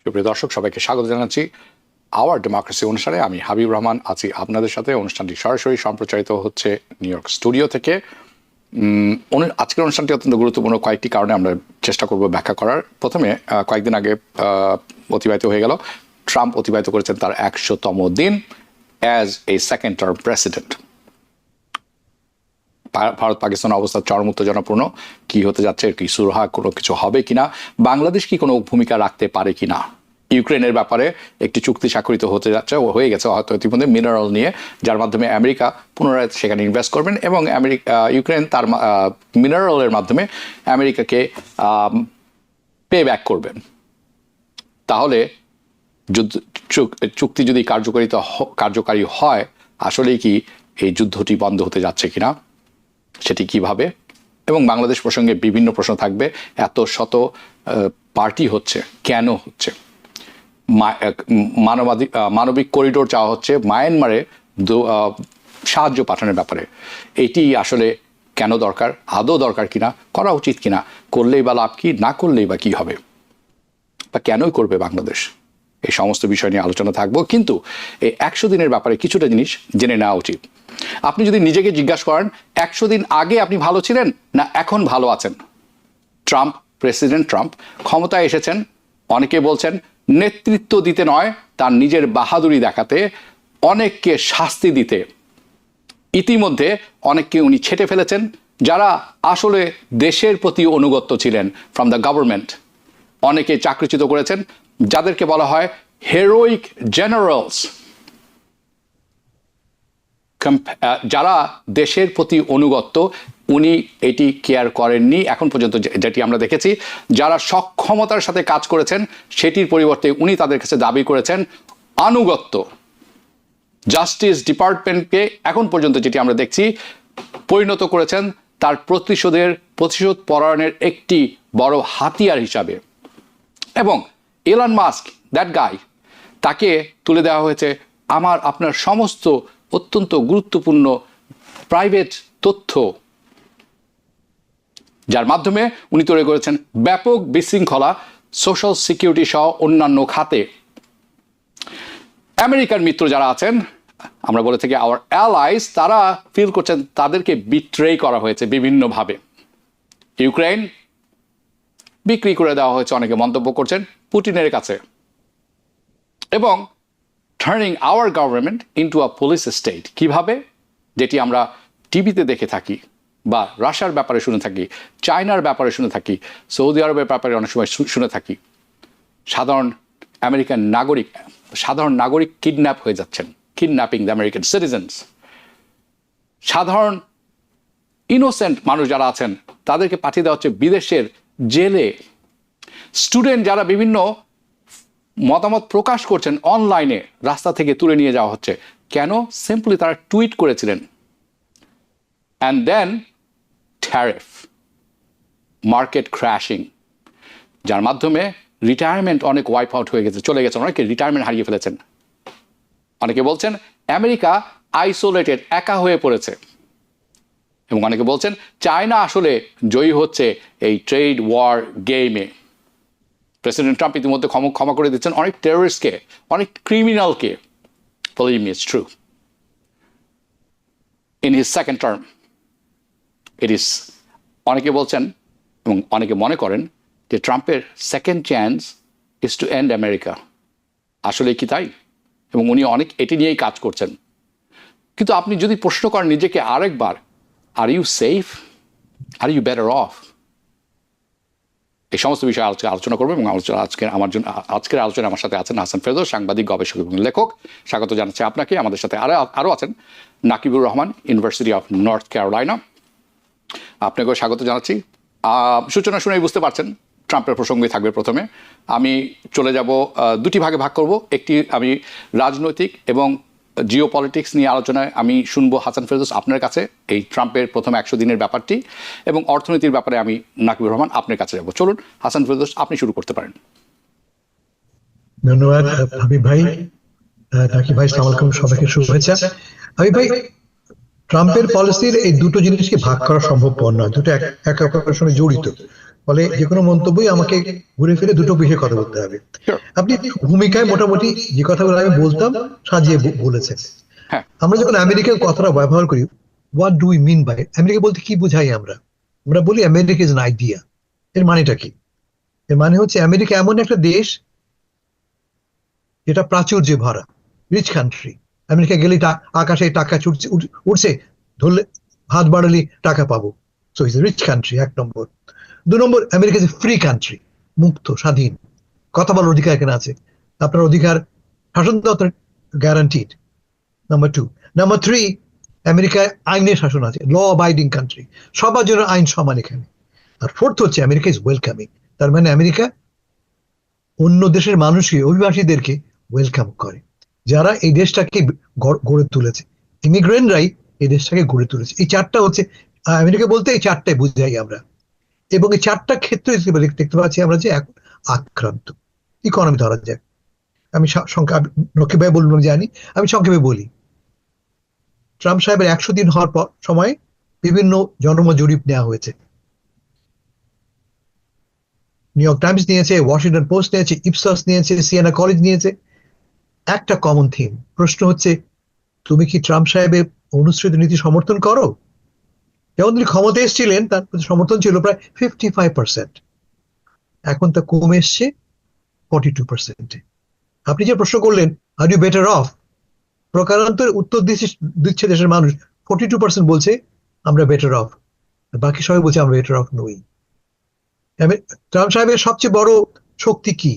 সুপ্রিয় দর্শক, সবাইকে স্বাগত জানাচ্ছি আওয়ার ডেমোক্রেসি অনুষ্ঠানে। আমি হাবিব রহমান আছি আপনাদের সাথে। অনুষ্ঠানটি সরাসরি সম্প্রচারিত হচ্ছে নিউ ইয়র্ক স্টুডিও থেকে। আজকের অনুষ্ঠানটি অত্যন্ত গুরুত্বপূর্ণ কয়েকটি কারণে আমরা চেষ্টা করব ব্যাখ্যা করার। প্রথমে কয়েকদিন আগে অতিবাহিত হয়ে গেল, ট্রাম্প অতিবাহিত করেছেন তার 100তম দিন as a second term president. Bharat Pakistan অবস্থা চরম উত্তেজনাপূর্ণ। কি হতে যাচ্ছে, কি সুরাহা কোনো কিছু হবে কিনা, বাংলাদেশ কি কোনো ভূমিকা রাখতে পারে কিনা, ইউক্রেনের ব্যাপারে একটি চুক্তি স্বাক্ষরিত হতে যাচ্ছে, হয়ে গেছে হয়তো ইতিমধ্যে মিনারেল নিয়ে, যার মাধ্যমে আমেরিকা পুনরায় সেখানে ইনভেস্ট করবেন এবং ইউক্রেন তার মিনারেলের মাধ্যমে আমেরিকাকে পে ব্যাক করবেন। তাহলে চুক্তি যদি কার্যকারী হয়, আসলেই কি এই যুদ্ধটি বন্ধ হতে যাচ্ছে কিনা, সেটি কিভাবে, এবং বাংলাদেশ প্রসঙ্গে বিভিন্ন প্রশ্ন থাকবে। এত শত পার্টি হচ্ছে, কেন হচ্ছে? মানবিক করিডোর চাওয়া হচ্ছে মায়ানমারে সাহায্য পাঠানোর ব্যাপারে। এটি আসলে কেন দরকার, আদৌ দরকার কিনা, করা উচিত কিনা, করলেই বা লাভ কি, না করলেই বা কি হবে, বা কেনই করবে বাংলাদেশ, এই সমস্ত বিষয় নিয়ে আলোচনা থাকবো। কিন্তু এই 100 দিনের ব্যাপারে কিছুটা জিনিস জেনে নেওয়া উচিত। আপনি যদি নিজেকে জিজ্ঞাসা করেন 100 দিন আগে আপনি ভালো ছিলেন না এখন ভালো আছেন? প্রেসিডেন্ট ট্রাম্প ক্ষমতায় এসেছেন, অনেকে বলছেন নেতৃত্ব দিতে নয়, তার নিজের বাহাদুরি দেখাতে, অনেককে শাস্তি দিতে। ইতিমধ্যে অনেককে উনি ছেঁটে ফেলেছেন যারা আসলে দেশের প্রতি অনুগত ছিলেন ফ্রম দ্য গভর্নমেন্ট। অনেকে চাকরিচ্যুত করেছেন, যাদেরকে বলা হয় হেরোইক জেনারেলস, যারা দেশের প্রতি অনুগত। উনি এটি কেয়ার করেননি এখন পর্যন্ত, যেটি আমরা দেখেছি। যারা সক্ষমতার সাথে কাজ করেছেন সেটির পরিবর্তে উনি তাদের কাছে দাবি করেছেন আনুগত্য। জাস্টিস ডিপার্টমেন্টকে এখন পর্যন্ত যেটি আমরা দেখছি পরিণত করেছেন তার প্রতিশোধ পরায়ণের একটি বড় হাতিয়ার হিসাবে। এবং এলন মাস্ক, দ্যাট গাই, তাকে তুলে দেওয়া হয়েছে আপনার সমস্ত অত্যন্ত গুরুত্বপূর্ণ প্রাইভেট তথ্য, যার মাধ্যমে উনি তৈরি করেছেন ব্যাপক বিশৃঙ্খলা সোশ্যাল সিকিউরিটি সহ অন্যান্য খাতে। আমেরিকার মিত্র যারা আছেন, আমরা বলে থাকি আওয়ার অ্যালাইজ, তারা ফিল করছেন তাদেরকে বিট্রে করা হয়েছে বিভিন্নভাবে। ইউক্রেন বিক্রি করে দেওয়া হয়েছে, অনেকে মন্তব্য করছেন, পুতিনের কাছে। এবং turning hour government into a police state, কিভাবে? যেটি আমরা টিভিতে দেখে থাকি, বা রাশিয়ার ব্যাপারে শুনে থাকি, চায়নার ব্যাপারে শুনে থাকি, সৌদি আরবের ব্যাপারে অনেক সময় শুনে থাকি। সাধারণ নাগরিক কিডন্যাপ হয়ে যাচ্ছেন, কিডন্যাপিং দ্য আমেরিকান সিটিজেন্স। সাধারণ ইনোসেন্ট মানুষ যারা আছেন তাদেরকে পাঠিয়ে দেওয়া হচ্ছে বিদেশের জেলে। স্টুডেন্ট যারা বিভিন্ন মতামত প্রকাশ করছেন অনলাইনে, রাস্তা থেকে তুলে নিয়ে যাওয়া হচ্ছে। কেন? সিম্পলি তারা টুইট করেছিলেন। And then tariff, market crashing, যার মাধ্যমে রিটায়ারমেন্ট অনেক ওয়াইপ আউট হয়ে গেছে, চলে গেছে, অনেকে রিটায়ারমেন্ট হারিয়ে ফেলেছেন। অনেকে বলছেন আমেরিকা আইসোলেটেড, একা হয়ে পড়েছে। এবং অনেকে বলছেন চায়না আসলে জয়ী হচ্ছে এই ট্রেড ওয়ার গেমে। প্রেসিডেন্ট ট্রাম্প ইতিমধ্যে ক্ষমা করে দিচ্ছেন অনেক টেররিস্টকে, অনেক ক্রিমিনালকে। Believe me, it's true. In his second term, it is, অনেকে বলছেন এবং অনেকে মনে করেন যে ট্রাম্পের second chance is to end America. আসলে কি তাই? এবং উনি অনেক এটি নিয়েই কাজ করছেন। কিন্তু আপনি যদি প্রশ্ন করেন নিজেকে আরেকবার, are you safe, are you better off, এই সমস্ত বিষয়ে আলোচনা করবো। এবং আজকের আলোচনা আমার সাথে আছেন হাসান ফেরদৌস, সাংবাদিক, গবেষক এবং লেখক। স্বাগত জানাচ্ছি আপনাকে। আমাদের সাথে আরও আছেন Nakibur Rahman, university of north Carolina. আপনাকেও স্বাগত জানাচ্ছি। সূচনা শুনেই বুঝতে পারছেন ট্রাম্পের প্রসঙ্গই থাকবে প্রথমে। আমি চলে যাব, দুটি ভাগে ভাগ করব। একটি আমি রাজনৈতিক এবং জিও পলিটিক্স নিয়ে আলোচনায় আমি শুনবো হাসান ফেরদৌস আপনার কাছে, এই ট্রাম্পের প্রথম 100 দিনের ব্যাপারটি, এবং অর্থনীতির ব্যাপারে আমি নাকিবুর রহমান আপনার কাছে যাব। চলুন হাসান ফেরদৌস, আপনি শুরু করতে পারেন। ধন্যবাদ হাবিব ভাই। নাকিব ভাই, আসসালামু আলাইকুম, সবাইকে শুভেচ্ছা। হাবিব ভাই, ট্রাম্পের পলিসির এই দুটো জিনিসকে ভাগ করা সম্ভবপর নয়, দুটো একে অপরের সঙ্গে জড়িত। ফলে যে কোনো মন্তব্যই আমাকে ঘুরে ফিরে দুটো বিষয়ে কথা বলতে হবে। Sure. আপনি ভূমিকায় মোটামুটি যে কথাগুলো আমি বলতাম সাজিয়ে বলেছেন। হ্যাঁ, আমরা যখন আমেরিকার কথাটা ব্যবহার করি, what do we mean by America বলতে কি বুঝাই আমরা? আমরা বলি আমেরিকা ইজ অ্যান আইডিয়া। এর মানেটা কি? এর মানে হচ্ছে আমেরিকা এমন একটা দেশ যেটা প্রাচুর্যে ভরা, রিচ কান্ট্রি। আমেরিকা গেলে আকাশে টাকা ছুটছে, উঠছে, ধরলে হাত বাড়ালে টাকা পাবো। সো ইজ রিচ কান্ট্রি, এক নম্বর। 2 নম্বর, আমেরিকা ইজ ফ্রি কান্ট্রি, মুক্ত, স্বাধীন, কথা বলার অধিকার এখানে আছে। আপনার অধিকার শাসনতন্ত্র গ্যারান্টিড। নাম্বার 2। নাম্বার 3, আমেরিকায় আইনের শাসন আছে, ল অ্যাবাইডিং কান্ট্রি, সবার জন্য আইন সমান এখানে। আর ফোর্থ হচ্ছে আমেরিকা ইজ ওয়েলকামিং। তার মানে আমেরিকা অন্য দেশের মানুষকে, অভিবাসীদেরকে ওয়েলকাম করে, যারা এই দেশটাকে গড়ে তুলেছে। ইমিগ্রেন্টরাই এই দেশটাকে গড়ে তুলেছে। এই চারটা হচ্ছে আমেরিকা বলতে, এই চারটাই বুঝাই আমরা। এবং এই চারটা ক্ষেত্রে দেখতে পাচ্ছি আমরা যে এখন আক্রান্ত। ইকোনমি ধরা যায়, আমি রক্ষী ভাই বলুন আমি জানি, আমি সংক্ষেপে বলি। ট্রাম্প সাহেবের 100 দিন হওয়ার পর সময় বিভিন্ন জনমত জরিপ নেওয়া হয়েছে। নিউ ইয়র্ক টাইমস নিয়েছে, ওয়াশিংটন পোস্ট নিয়েছে, ইপসস নিয়েছে, সিয়েনা কলেজ নিয়েছে। একটা কমন থিম, প্রশ্ন হচ্ছে, তুমি কি ট্রাম্প সাহেবের অনুসৃত নীতি সমর্থন করো? যেমন তিনি ক্ষমতা এসেছিলেন, তার প্রতি সমর্থন ছিল প্রায় 55%, এখন তা কমে এসছে 42%। আপনি যে প্রশ্ন করলেন, আর ইউ বেটার অফ, প্রকারান্তর উত্তর দিচ্ছে দেশের মানুষ। 42% বলছে আমরা বেটার অফ, বাকি সবাই বলছে আমরা বেটার অফ নই। ট্রাম্প সাহেবের সবচেয়ে বড় শক্তি কি?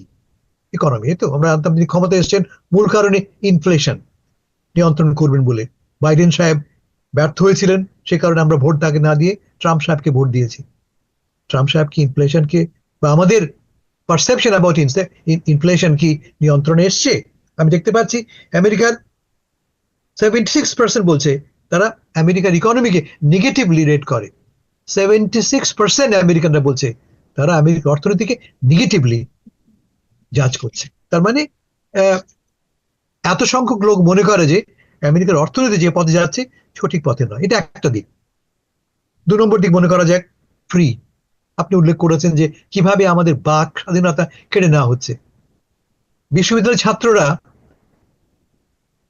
ইকোনমি। তো আমরা জানতাম তিনি ক্ষমতা এসেছেন মূল কারণে ইনফ্লেশন নিয়ন্ত্রণ করবেন বলে। বাইডেন সাহেব ব্যর্থ হয়েছিলেন, সে কারণে আমরা ভোট তাকে না দিয়ে ট্রাম্প সাহেবকে ভোট দিয়েছি। ট্রাম্প সাহেব কি ইনফ্লেশনকে, বা আমাদের পারসেপশন অ্যাবাউট ইনফ্লেশন কি নিয়ন্ত্রণে এসছে? আমি দেখতে পাচ্ছি আমেরিকার 76% বলছে তারা আমেরিকার ইকোনমিকে নেগেটিভলি রেট করে। 76% আমেরিকানরা বলছে তারা আমেরিকার অর্থনীতিকে নেগেটিভলি জাজ করছে। তার মানে আহ, এত সংখ্যক লোক মনে করে যে আমেরিকার অর্থনীতি যে পথে যাচ্ছে সঠিক পথে নয়। এটা একটা দিক। 2 নম্বর দিক মনে করা যাক ফ্রি। আপনি উল্লেখ করেছেন যে কিভাবে আমাদের বাক স্বাধীনতা কেড়ে নেওয়া হচ্ছে। বিশ্ববিদ্যালয়ের ছাত্ররা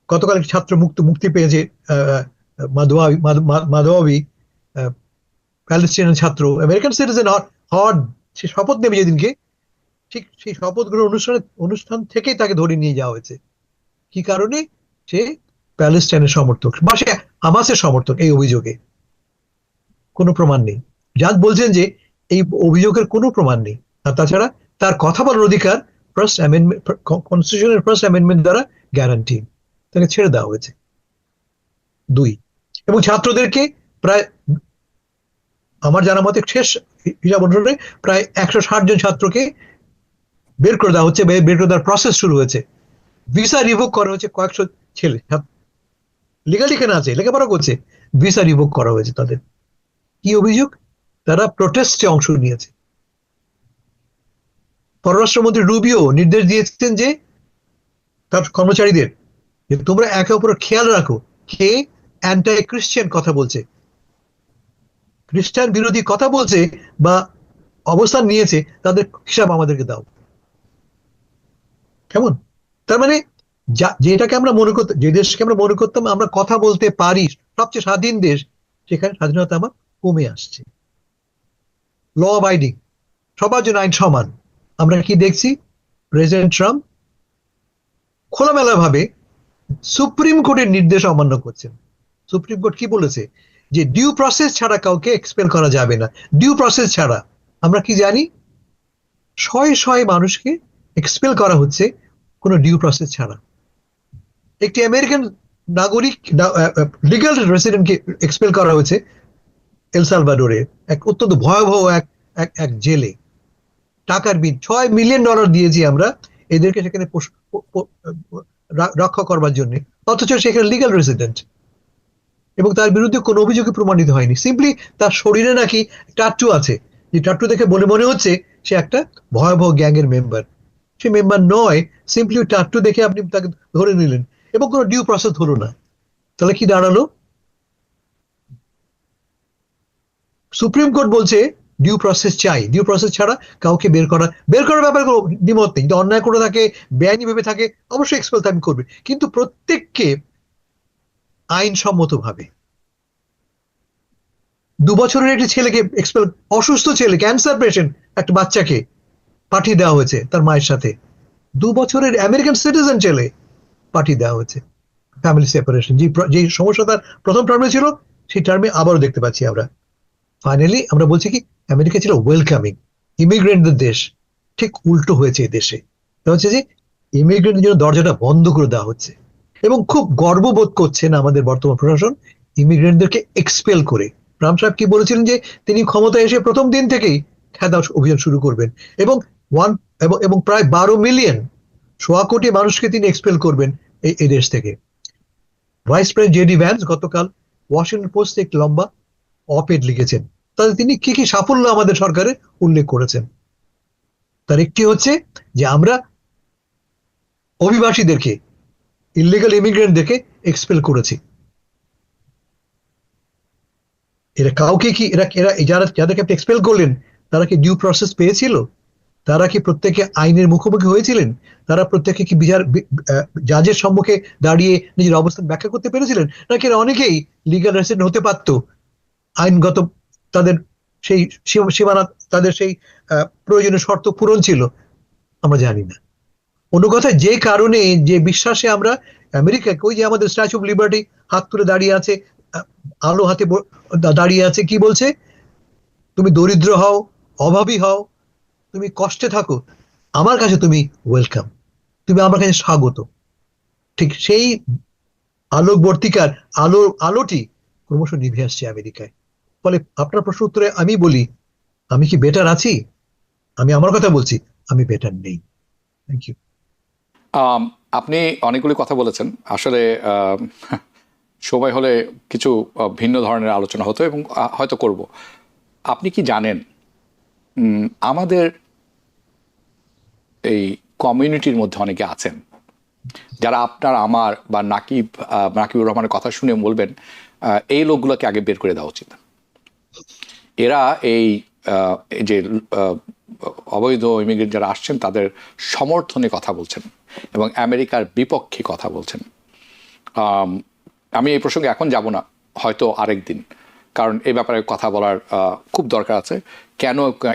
গতকাল ছাত্র মুক্তি পেয়েছে, মাধবী, প্যালেস্টিনিয়ান ছাত্র, আমেরিকান সিটিজেন হওয়ার সে শপথ নেবে যেদিনকে, ঠিক সেই শপথ গ্রহণ অনুষ্ঠান থেকেই তাকে ধরে নিয়ে যাওয়া হয়েছে। কি কারণে? সে প্যালেস্টাইনের সমর্থক বা সে হামাসের সমর্থক, এই অভিযোগে কোনো প্রমাণ নেই। জাজ বলছেন যে এই অভিযোগের কোনো প্রমাণ নেই। আর তাছাড়া তার কথা বলার অধিকার ফার্স্ট অ্যামেন্ডমেন্ট, কনস্টিটিউশনের ফার্স্ট অ্যামেন্ডমেন্ট দ্বারা গ্যারান্টি, তাকে ছেড়ে দেওয়া হয়েছে। 2, এবং ছাত্রদেরকে প্রায়, আমার জানা মতে শেষ হিসাব অনুসারে প্রায় 160 জন ছাত্রকে বের করে দেওয়া হচ্ছে, বের করে দেওয়ার প্রসেস শুরু হয়েছে। ভিসা রিভোক করা হয়েছে কয়েকশো ছেলে, লিগালি কেনা আছে, লেখাপড়া করছে, ভিসা রিভোক করা হয়েছে তাদের। কি অভিযোগ? তারা প্রোটেস্টে অংশ নিয়েছে। পররাষ্ট্রমন্ত্রী রুবিও নির্দেশ দিয়েছেন যে তার কর্মচারীদের, যে তোমরা একে অপরের খেয়াল রাখো, কে অ্যান্টাই খ্রিস্টান কথা বলছে, খ্রিস্টান বিরোধী কথা বলছে বা অবস্থান নিয়েছে, তাদের হিসাব আমাদেরকে দাও। কেমন? তার মানে যেটাকে আমরা মনে করতাম, যে দেশকে আমরা মনে করতাম আমরা কথা বলতে পারি, সবচেয়ে স্বাধীন দেশ, সেখানে স্বাধীনতা আমার কমে আসছে। ল অ্যাবাইডিং, সবার জন্য আইন সমান। আমরা কি দেখছি? প্রেসিডেন্ট ট্রাম্প খোলামেলা ভাবে সুপ্রিম কোর্টের নির্দেশ অমান্য করছেন। সুপ্রিম কোর্ট কি বলেছে? যে ডিউ প্রসেস ছাড়া কাউকে এক্সপেল করা যাবে না। ডিউ প্রসেস ছাড়া আমরা কি জানি? শয়ে শয়ে মানুষকে এক্সপেল করা হচ্ছে কোনো ডিউ প্রসেস ছাড়া। একটি আমেরিকান নাগরিক, লিগাল রেসিডেন্টকে এক্সপেল করা হয়েছে এল সালভাডোরে, এক অত্যন্ত ভয়াবহ এক এক জেলে। টাকার বিল $6 মিলিয়ন দিয়েছি আমরা এদেরকে সেখানে রক্ষা করবার জন্য, অথচ সেখানে লিগাল রেসিডেন্ট, এবং তার বিরুদ্ধে কোনো অভিযোগই প্রমাণিত হয়নি। সিম্পলি তার শরীরে নাকি টাট্টু আছে, যে টাট্টু দেখে বলে মনে হচ্ছে সে একটা ভয়াবহ গ্যাং এর মেম্বার। সে মেম্বার নয়, সিম্পলি টাট্টু দেখে আপনি তাকে ধরে নিলেন এবং কোনো ডিউ প্রসেস হলো না। তাহলে কি দাঁড়ালো? সুপ্রিম কোর্ট বলছে ডিউ প্রসেস চাই। ডিউ প্রসেস ছাড়া কাউকে বের করার ব্যাপারে কোনো দ্বিমত নেই। যদি অন্যায় করে থাকে, বেআইনি ভেবে থাকে, অবশ্যই এক্সপেল তাকে করবে, কিন্তু প্রত্যেককে আইনসম্মত ভাবে। 2 বছরের একটি ছেলেকে এক্সপেল, অসুস্থ ছেলে, ক্যান্সার পেশেন্ট একটা বাচ্চাকে পাঠিয়ে দেওয়া হয়েছে তার মায়ের সাথে। 2 বছরের আমেরিকান সিটিজেন ছেলে পাঠিয়ে দেওয়া হয়েছে। ফ্যামিলি সেপারেশন, যে সমস্যা তার প্রথম টার্মে ছিল, সেই টার্মে আবারও দেখতে পাচ্ছি আমরা। ফাইনালি আমরা বলছি কি, আমেরিকা ছিল ওয়েলকামিং, ইমিগ্রেন্টদের দেশ। ঠিক উল্টো হয়েছে এই দেশে। এটা হচ্ছে যে ইমিগ্রেন্টের জন্য দরজাটা বন্ধ করে দেওয়া হচ্ছে, এবং খুব গর্ববোধ করছেন আমাদের বর্তমান প্রশাসন ইমিগ্রেন্টদেরকে এক্সপেল করে। ট্রাম্প সাহেব কি বলেছিলেন যে তিনি ক্ষমতায় এসে প্রথম দিন থেকেই খেদাও অভিযান শুরু করবেন, এবং ওয়ান এবং প্রায় 12 মিলিয়ন, 1.25 কোটি মানুষকে তিনি এক্সপেল করবেন এই দেশ থেকে। ভাইস প্রেসিডেন্ট জেডি ভ্যান্স গতকাল ওয়াশিংটন পোস্টে একটি লম্বা অপেড লিখেছেন, তাতে তিনি কি কি সাফল্য আমাদের সরকারের উল্লেখ করেছেন। তার একটি হচ্ছে যে আমরা অভিবাসীদেরকে, ইলিগাল ইমিগ্রেন্টদেরকে এক্সপেল করেছি। এরা কাউকে কি, এরা যাদেরকে আপনি এক্সপেল করলেন, তারা কি ডিউ প্রসেস পেয়েছিল? তারা কি প্রত্যেকে আইনের মুখোমুখি হয়েছিলেন? তারা প্রত্যেকে কি জাজের সম্মুখে দাঁড়িয়ে নিজের অবস্থান ব্যাখ্যা করতে পেরেছিলেন? নাকি এরা অনেকেই লিগাল রেসিডেন্ট হতে পারতো, আইনগত তাদের সেই সীমানা, তাদের সেই প্রয়োজনীয় শর্ত পূরণ ছিল? আমরা জানি না। অন্য কথায়, যে কারণে, যে বিশ্বাসে আমরা আমেরিকাকে, ওই যে আমাদের স্ট্যাচু অফ লিবার্টি হাত তুলে দাঁড়িয়ে আছে, আলো হাতে দাঁড়িয়ে আছে, কি বলছে? তুমি দরিদ্র হও, অভাবী হও, তুমি কষ্টে থাকো, আমার কাছে তুমি ওয়েলকাম, তুমি আমার কাছে স্বাগত। ঠিক সেই আলোকবর্তিকার আলোটি ক্রমশ নিভে আসছে আমেরিকায়। ফলে আপনার প্রশ্ন উত্তরে আমি বলি, আমি কি বেটার আছি? আমি আমার কথা বলছি, আমি বেটার নেই। Thank you. আপনি অনেকগুলি কথা বলেছেন। আসলে সময় হলে কিছু ভিন্ন ধরনের আলোচনা হতো, এবং হয়তো করব। আপনি কি জানেন আমাদের এই কমিউনিটির মধ্যে অনেকে আছেন যারা আপনার, আমার বা নাকিবুর রহমানের কথা শুনে বলবেন এই লোকগুলোকে আগে বের করে দেওয়া উচিত। এরা এই যে অবৈধ ইমিগ্রেন্ট যারা আসছেন তাদের সমর্থনে কথা বলছেন এবং আমেরিকার বিপক্ষে কথা বলছেন। আমি এই প্রসঙ্গে এখন যাব না, হয়তো আরেক দিন, কারণ এই ব্যাপারে কথা বলার খুব দরকার আছে।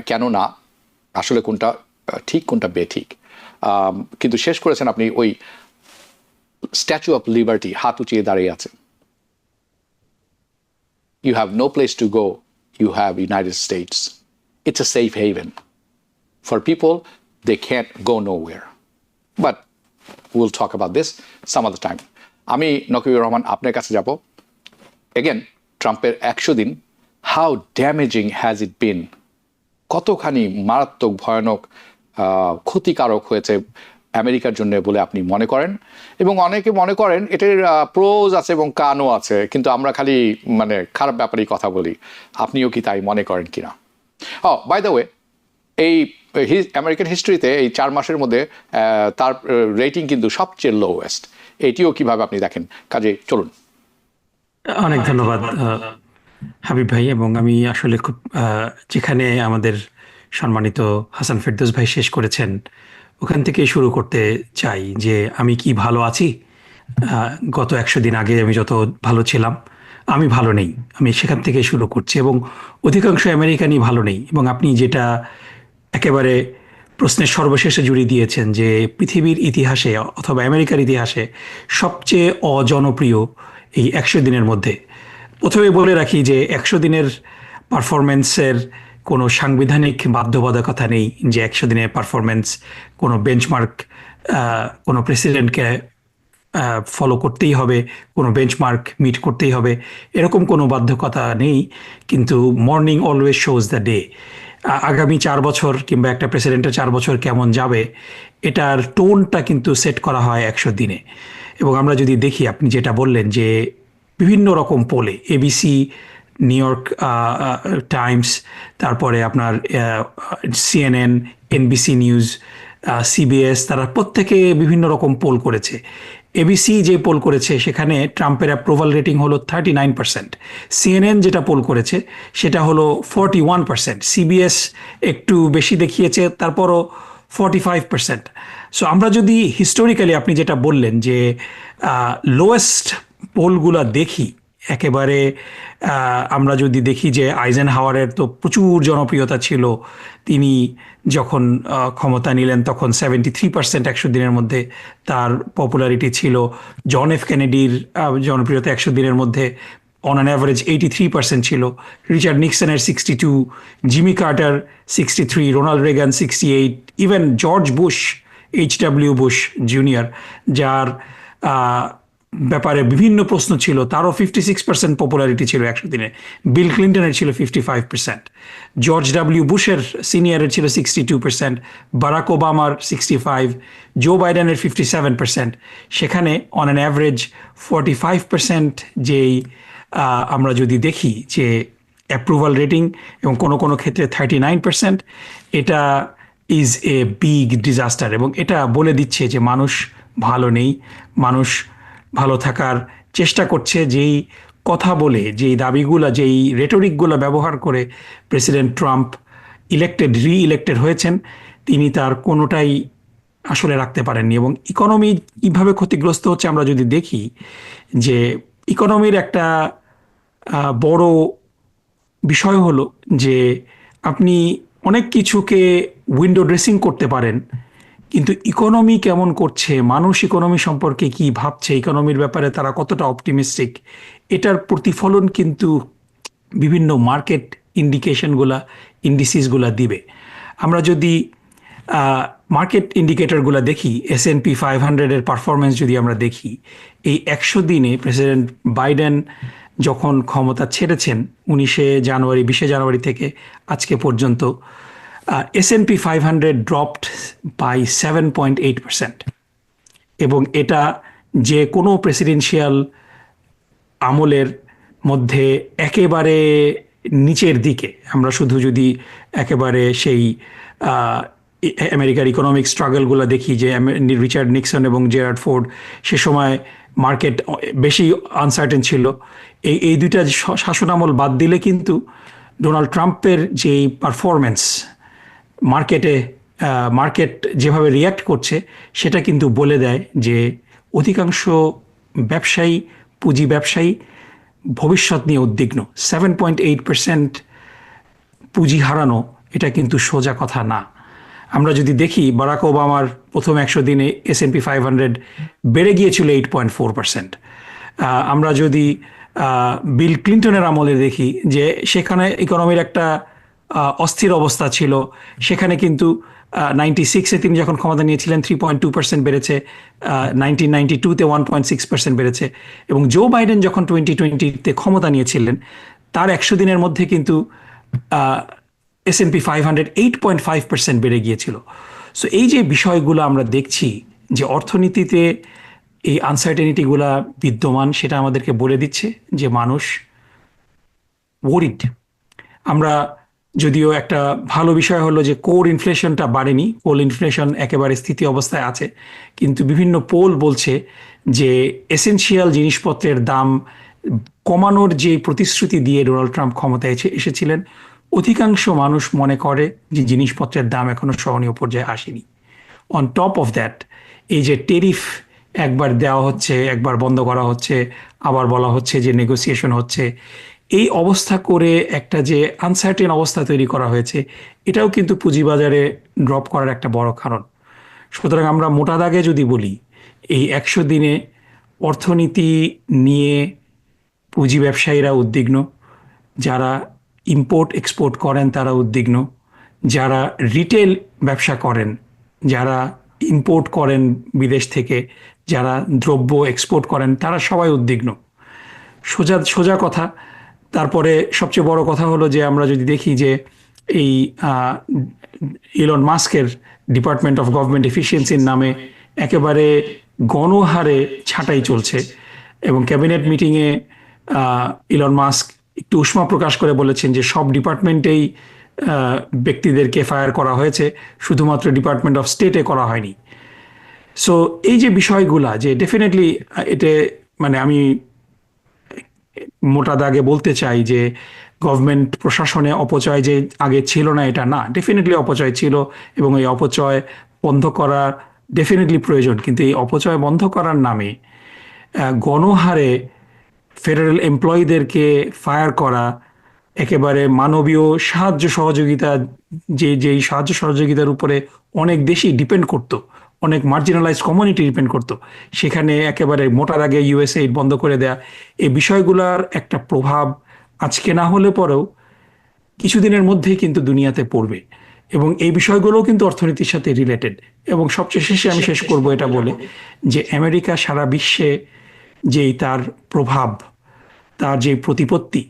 কেন না, আসলে কোনটা ঠিক কোনটা বেঠিক। কিন্তু শেষ করেছেন আপনি ওই স্ট্যাচু অফ লিবার্টি হাত উঁচিয়ে দাঁড়িয়ে আছে। You have no place to go. You have United States. It's a safe haven. For people, they can't go nowhere. But we'll talk about this some other time. আমি নকিবুর রহমান আপনার কাছে যাব। Again, ট্রাম্পের 100 দিন, how damaging has it been? কতখানি মারাত্মক, ভয়ানক, ক্ষতিকারক হয়েছে আমেরিকার জন্য বলে আপনি মনে করেন? এবং অনেকে মনে করেন এটার প্রোজ আছে এবং কানও আছে, কিন্তু আমরা খালি মানে খারাপ ব্যাপারেই কথা বলি। আপনিও কি তাই মনে করেন কিনা? বাই দ্য ওয়ে, এই আমেরিকান হিস্ট্রিতে এই 4 মাসের মধ্যে তার রেটিং কিন্তু সবচেয়ে লোয়েস্ট। এটিও কিভাবে আপনি দেখেন? কাজে চলুন। অনেক ধন্যবাদ হাবিব ভাই। এবং আমি আসলে খুব যেখানে আমাদের সম্মানিত হাসান ফেরদৌস ভাই শেষ করেছেন, ওখান থেকেই শুরু করতে চাই যে আমি কি ভালো আছি। গত 100 দিন আগে আমি যত ভালো ছিলাম, আমি ভালো নেই। আমি সেখান থেকে শুরু করছি, এবং অধিকাংশ আমেরিকানই ভালো নেই। এবং আপনি যেটা একেবারে প্রশ্নের সর্বশেষে জুড়ে দিয়েছেন, যে পৃথিবীর ইতিহাসে অথবা আমেরিকার ইতিহাসে সবচেয়ে অজনপ্রিয় এই 100 দিনের মধ্যে, প্রথমে বলে রাখি যে 100 দিনের পারফরমেন্সের কোনো সাংবিধানিক বাধ্যবাধকতা নেই যে 100 দিনের পারফরমেন্স কোনো বেঞ্চমার্ক, কোনো প্রেসিডেন্টকে ফলো করতেই হবে, কোনো বেঞ্চমার্ক মিট করতেই হবে, এরকম কোনো বাধ্যকতা নেই। কিন্তু morning always shows the day. আগামী 4 বছর কিংবা একটা প্রেসিডেন্টের 4 বছর কেমন যাবে, এটার টোনটা কিন্তু সেট করা হয় 100 দিনে। এবং আমরা যদি দেখি, আপনি যেটা বললেন যে বিভিন্ন রকম পোলে, এবিসি, নিউ ইয়র্ক টাইমস, তারপরে আপনার সিএনএন, এনবিসি নিউজ, সিবিএস, তারা প্রত্যেকে বিভিন্ন রকম পোল করেছে। এবিসি যে পোল করেছে সেখানে ট্রাম্পের অ্যাপ্রুভাল রেটিং হলো 39%। সিএনএন যেটা পোল করেছে সেটা হলো 41%। সিবিএস একটু বেশি দেখিয়েছে, তারপরও 45%। সো আমরা যদি হিস্টোরিক্যালি আপনি যেটা বললেন যে লোয়েস্ট পোলগুলা দেখি, একেবারে আমরা যদি দেখি যে আইজেনহাওয়ারের তো প্রচুর জনপ্রিয়তা ছিল, তিনি যখন ক্ষমতা নিলেন তখন 73% 100 দিনের মধ্যে তার পপুলারিটি ছিল। জন এফ কেনেডির জনপ্রিয়তা 100 দিনের মধ্যে অন অ্যান অ্যাভারেজ 83% ছিল। রিচার্ড নিক্সনের 62, Jimmy Carter 63, Ronald Reagan 68, even George Bush, HW Bush junior, যার ব্যাপারে বিভিন্ন প্রশ্ন ছিল, তারও 56% পপুলারিটি ছিল 100 দিনে। বিল ক্লিন্টনের ছিল 55%, জর্জ ডাব্লিউ বুশের সিনিয়রের ছিল 62%, বারাক ওবামার 65, জো বাইডেনের 57%। সেখানে অন অ্যান অ্যাভারেজ 45% যেই আমরা যদি দেখি যে অ্যাপ্রুভাল রেটিং, এবং কোনো কোনো ক্ষেত্রে 39%, এটা ইজ এ বিগ ডিজাস্টার। এবং এটা বলে দিচ্ছে যে মানুষ ভালো নেই, মানুষ ভালো থাকার চেষ্টা করছে। যেই কথা বলে, যেই দাবিগুলো, যেই রেটরিকগুলো ব্যবহার করে প্রেসিডেন্ট ট্রাম্প রি-ইলেক্টেড হয়েছেন, তিনি তার কোনোটাই আসলে রাখতে পারেননি। এবং ইকোনমি কীভাবে ক্ষতিগ্রস্ত হচ্ছে আমরা যদি দেখি, যে ইকোনমির একটা বড় বিষয় হলো যে আপনি অনেক কিছুকে উইন্ডো ড্রেসিং করতে পারেন, কিন্তু ইকোনমি কেমন করছে, মানুষ ইকোনমি সম্পর্কে কি ভাবছে, ইকোনমির ব্যাপারে তারা কতটা অপটিমিস্টিক, এটার প্রতিফলন কিন্তু বিভিন্ন মার্কেট ইন্ডিসিসগুলা দিবে। আমরা যদি মার্কেট ইন্ডিকেটরগুলো দেখি, S&P 500-এর পারফরমেন্স যদি আমরা দেখি, এই 100 দিনে প্রেসিডেন্ট বাইডেন যখন ক্ষমতা ছেড়েছেন 20 জানুয়ারি থেকে আজকে পর্যন্ত, S&P 500 dropped by 7.8%, এবং এটা যে কোনো প্রেসিডেন্সিয়াল আমলের মধ্যে একেবারে নিচের দিকে। আমরা শুধু যদি একেবারে সেই আমেরিকার ইকোনমিক স্ট্রাগলগুলো দেখি, যে রিচার্ড নিক্সন এবং জেরার্ড ফোর্ড, সে সময় মার্কেট বেশি আনসার্টেন ছিল। এই দুইটা শাসনামল বাদ দিলে কিন্তু ডোনাল্ড ট্রাম্পের যে পারফরমেন্স, মার্কেট যেভাবে রিয়্যাক্ট করছে, সেটা কিন্তু বলে দেয় যে অধিকাংশ ব্যবসায়ী, পুঁজি ব্যবসায়ী ভবিষ্যৎ নিয়ে উদ্বিগ্ন। 7.8% পুঁজি হারানো, এটা কিন্তু সোজা কথা না। আমরা যদি দেখি, বারাক ওবামার প্রথম 100 দিনে S&P 500 বেড়ে গিয়েছিল 8.4%। আমরা যদি বিল ক্লিন্টনের আমলে দেখি, যে সেখানে ইকোনমির একটা অস্থির অবস্থা ছিল, সেখানে কিন্তু 96-এ তিনি যখন ক্ষমতা নিয়েছিলেন 3.2% বেড়েছে, 1992-তে 1.6% বেড়েছে, এবং জো বাইডেন যখন 2020-তে ক্ষমতা নিয়েছিলেন, তার 100 দিনের মধ্যে কিন্তু S&P 500 8.5% বেড়ে গিয়েছিল। সো এই যে বিষয়গুলো আমরা দেখছি, যে অর্থনীতিতে এই আনসার্টেনিটিগুলা বিদ্যমান, সেটা আমাদেরকে বলে দিচ্ছে যে মানুষ ওরিড। আমরা যদিও একটা ভালো বিষয় হলো যে কোর ইনফ্লেশনটা বাড়েনি, কোর ইনফ্লেশন একেবারে স্থিতি অবস্থায় আছে, কিন্তু বিভিন্ন পোল বলছে যে এসেনশিয়াল জিনিসপত্রের দাম কমানোর যে প্রতিশ্রুতি দিয়ে ডোনাল্ড ট্রাম্প ক্ষমতায় এসেছিলেন, অধিকাংশ মানুষ মনে করে যে জিনিসপত্রের দাম এখনো সহনীয় পর্যায়ে আসেনি। অন টপ অফ দ্যাট, এই যে টেরিফ একবার দেওয়া হচ্ছে, একবার বন্ধ করা হচ্ছে, আবার বলা হচ্ছে যে নেগোসিয়েশন হচ্ছে, এই অবস্থা করে একটা যে আনসার্টেন অবস্থা তৈরি করা হয়েছে, এটাও কিন্তু পুঁজিবাজারে ড্রপ করার একটা বড় কারণ। সুতরাং আমরা মোটা দাগে যদি বলি, এই 100 দিনে অর্থনীতি নিয়ে পুঁজি ব্যবসায়ীরা উদ্বিগ্ন, যারা ইম্পোর্ট এক্সপোর্ট করেন তারা উদ্বিগ্ন, যারা রিটেল ব্যবসা করেন, যারা ইম্পোর্ট করেন বিদেশ থেকে, যারা দ্রব্য এক্সপোর্ট করেন, তারা সবাই উদ্বিগ্ন। সোজা কথা। তারপরে সবচেয়ে বড় কথা হলো যে আমরা যদি দেখি যে এই ইলন মাস্কের ডিপার্টমেন্ট অফ গভর্নমেন্ট এফিসিয়েন্সির নামে একেবারে গণহারে ছাঁটাই চলছে, এবং ক্যাবিনেট মিটিংয়ে ইলন মাস্ক একটু উষ্মা প্রকাশ করে বলেছেন যে সব ডিপার্টমেন্টেই ব্যক্তিদেরকে ফায়ার করা হয়েছে, শুধুমাত্র ডিপার্টমেন্ট অফ স্টেটে করা হয়নি। সো এই যে বিষয়গুলা যে ডেফিনেটলি এটা মানে আমি মোটা দাগে বলতে চাই যে গভর্নমেন্ট প্রশাসনে অপচয় যে আগে ছিল না এটা না, ডেফিনেটলি অপচয় ছিল এবং এই অপচয় বন্ধ করা ডেফিনেটলি প্রয়োজন, কিন্তু এই অপচয় বন্ধ করার নামে গণহারে ফেডারেল এমপ্লয়ীদেরকে ফায়ার করা, একেবারে মানবীয় সাহায্য সহযোগিতা যেই সাহায্য সহযোগিতার উপরে অনেক দেশই ডিপেন্ড করতো, অনেক মার্জিনালাইজ কমিউনিটি ডিপেন্ড করতো, সেখানে একেবারে মোটা দাগে ইউএসএইড বন্ধ করে দেয়া, এই বিষয়গুলোর একটা প্রভাব আজকে না হলে পরেও কিছুদিনের মধ্যেই কিন্তু দুনিয়াতে পড়বে এবং এই বিষয়গুলোও কিন্তু অর্থনীতির সাথে রিলেটেড। এবং সবচেয়ে শেষে আমি শেষ করব এটা বলে যে আমেরিকা সারা বিশ্বে যেই তার প্রভাব, তার যে প্রতিপত্তি,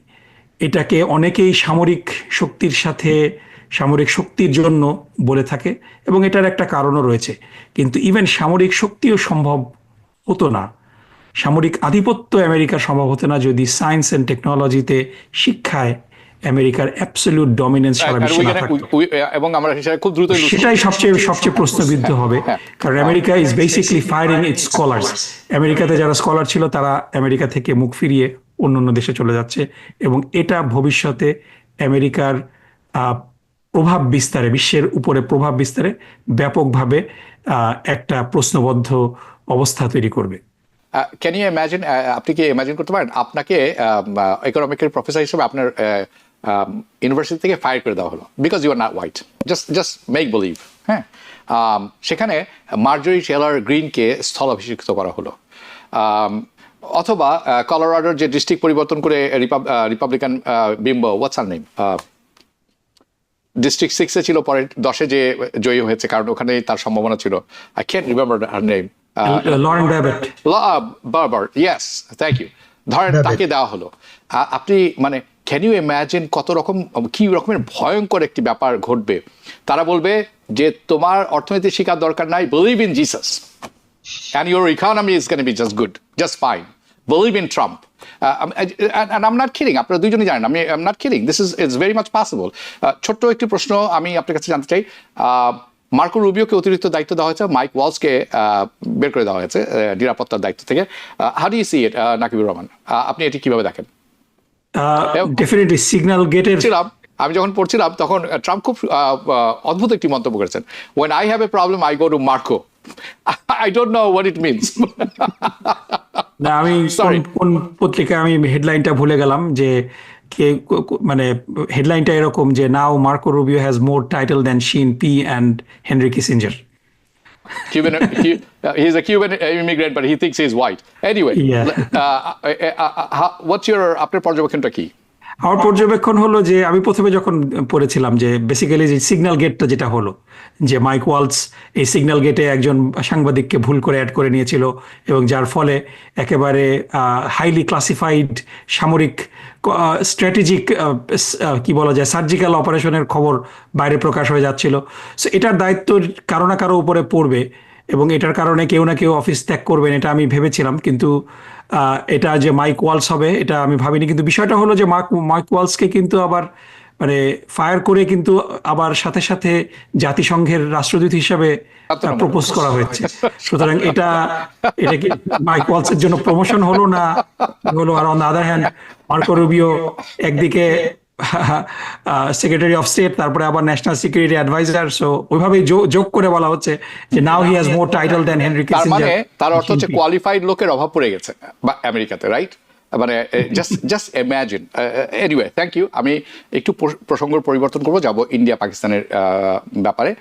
এটাকে অনেকেই সামরিক শক্তির সাথে সামরিক শক্তির জন্য বলে থাকে এবং এটার একটা কারণও রয়েছে, কিন্তু ইভেন সামরিক শক্তিও সম্ভব হতো না, সামরিক আধিপত্য আমেরিকার সম্ভব হতো না যদি সায়েন্স অ্যান্ড টেকনোলজিতে, শিক্ষায় আমেরিকার অ্যাবসলিউট ডমিনেন্স সারা বিশ্বে না থাকতো। এবং আমরা সেটা খুব দ্রুত সেটাই সবচেয়ে প্রশ্নবিদ্ধ হবে, কারণ America is basically firing it's scholars. আমেরিকাতে যারা স্কলার ছিল তারা আমেরিকা থেকে মুখ ফিরিয়ে অন্য দেশে চলে যাচ্ছে এবং এটা ভবিষ্যতে আমেরিকার প্রভাব বিস্তারে, বিশ্বের উপরে প্রভাব বিস্তারে ব্যাপকভাবে একটা প্রশ্নবদ্ধ অবস্থা তৈরি করবে। ক্যান ইউ ইমাজিন, আপনি কি ইমাজিন করতে পারেন আপনাকে ইকোনমিকের প্রফেসর হিসেবে আপনার ইউনিভার্সিটি থেকে ফায়ার করে দেওয়া হলো because you are not white, just make believe, হ্যাঁ, সেখানে মার্জরি গ্রিনকে স্থলাভিষিক্ত করা হলো, অথবা কলোরাডোর যে ডিস্ট্রিক্ট পরিবর্তন করে রিপাবলিকান বিম্বো, হোয়াটস হার নেম, ডিস্ট্রিক্ট 6-এ ছিল, পরে 10-এ যে জয়ী হয়েছে কারণ ওখানে তার সম্ভাবনা ছিল, I can't remember her name, Lauren Boebert, বারবার, ইয়েস, থ্যাংক ইউ, ধরেন তাকে দেওয়া হলো। আপনি মানে ক্যান ইউ ইম্যাজিন কত রকম কি রকমের ভয়ঙ্কর একটি ব্যাপার ঘটবে? তারা বলবে যে তোমার অর্থনীতি শেখার দরকার নাই, believe in Jesus and your economy is going to be just good, just fine. Believe in Trump. And I'm not kidding. আপনারা দুইজনই জানেন, I'm not kidding. It's very much possible. ছোট্ট একটি প্রশ্ন আমি আপনার কাছে জানতে চাই। মার্কো রুবিওকে অতিরিক্ত দায়িত্ব দেওয়া হয়েছে, মাইক ওয়ালসকে বের করে দেওয়া হয়েছে নিরাপত্তার দায়িত্ব থেকে। হাউ ডু ইউ সি ইট, নাকিবুর রহমান, আপনি এটি কিভাবে দেখেন? ডেফিনেটলি সিগন্যাল গেটের, আমি যখন পড়ছিলাম তখন ট্রাম্প খুব অদ্ভুত একটি মন্তব্য করেছেন, when I have a problem I go to Marco. I don't know what it means. না আমি কোন পত্রিকায় আমি হেডলাইনটা ভুলে গেলাম, যে কে মানে হেডলাইনটা এরকম যে now Marco Rubio has more title than শিন পি and Henry Kissinger. He's a Cuban immigrant, but he thinks he's white. Anyway, what's your আপনার পর্যবেক্ষণটা কি? আমার পর্যবেক্ষণ হলো যে আমি প্রথমে যখন পড়েছিলাম যে বেসিক্যালি যে সিগন্যাল গেটটা যেটা হলো, যে মাইক ওয়ালস এই সিগন্যাল গেটে একজন সাংবাদিককে ভুল করে অ্যাড করে নিয়েছিল এবং যার ফলে একেবারে হাইলি ক্লাসিফাইড সামরিক স্ট্র্যাটেজিক কি বলা যায় সার্জিক্যাল অপারেশনের খবর বাইরে প্রকাশ হয়ে যাচ্ছিল। সো এটার দায়িত্ব কারো না কারো উপরে পড়বে এবং এটার কারণে কেউ না কেউ অফিস ত্যাগ করবেন, এটা আমি ভেবেছিলাম, কিন্তু এটা যে মাইক ওয়ালস হবে এটা আমি ভাবিনি। কিন্তু বিষয়টা হলো যে মাইক ওয়ালসকে কিন্তু আবার মানে ফায়ার করে কিন্তু আবার সাথে সাথে জাতিসংঘের রাষ্ট্রদূত হিসাবে প্রপোজ করা হয়েছে। সুতরাং এটা কি মাইক ওয়ালসের জন্য প্রমোশন হলো না হলো? আর on the other hand Marco Rubio একদিকে সেক্রেটারি অফ স্টেট, তারপরে আবার ন্যাশনাল সিকিউরিটি অ্যাডভাইজার, সো ওইভাবেই যোগ করে বলা হচ্ছে যে now he has more title than Henry Kissinger. মানে তার অর্থ হচ্ছে কোয়ালিফাইড লোকের অভাব পড়ে গেছে আমেরিকাতে, রাইট? মানে just imagine. Anyway, thank you. আমি একটু প্রসঙ্গ পরিবর্তন করবো, যাব ইন্ডিয়া পাকিস্তানের ব্যাপারে।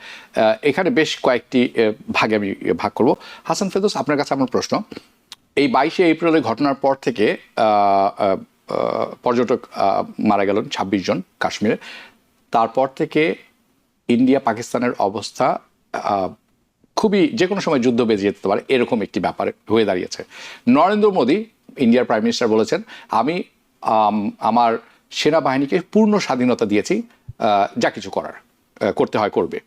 এখানে বেশ কয়েকটি ভাগে আমি ভাগ করব। হাসান ফেরদৌস, আপনার কাছে আমার প্রশ্ন, এই 22শে এপ্রিলের ঘটনার পর থেকে পর্যটক মারা গেলেন 26 জন কাশ্মীরে, তারপর থেকে ইন্ডিয়া পাকিস্তানের অবস্থা খুবই যে কোনো সময় যুদ্ধ বেজে যেতে পারে এরকম একটি ব্যাপার হয়ে দাঁড়িয়েছে। নরেন্দ্র মোদী, ইন্ডিয়ার প্রাইম মিনিস্টার, বলেছেন আমি আমার সেনাবাহিনীকে পূর্ণ স্বাধীনতা দিয়েছি, যা কিছু করতে হয় করবে।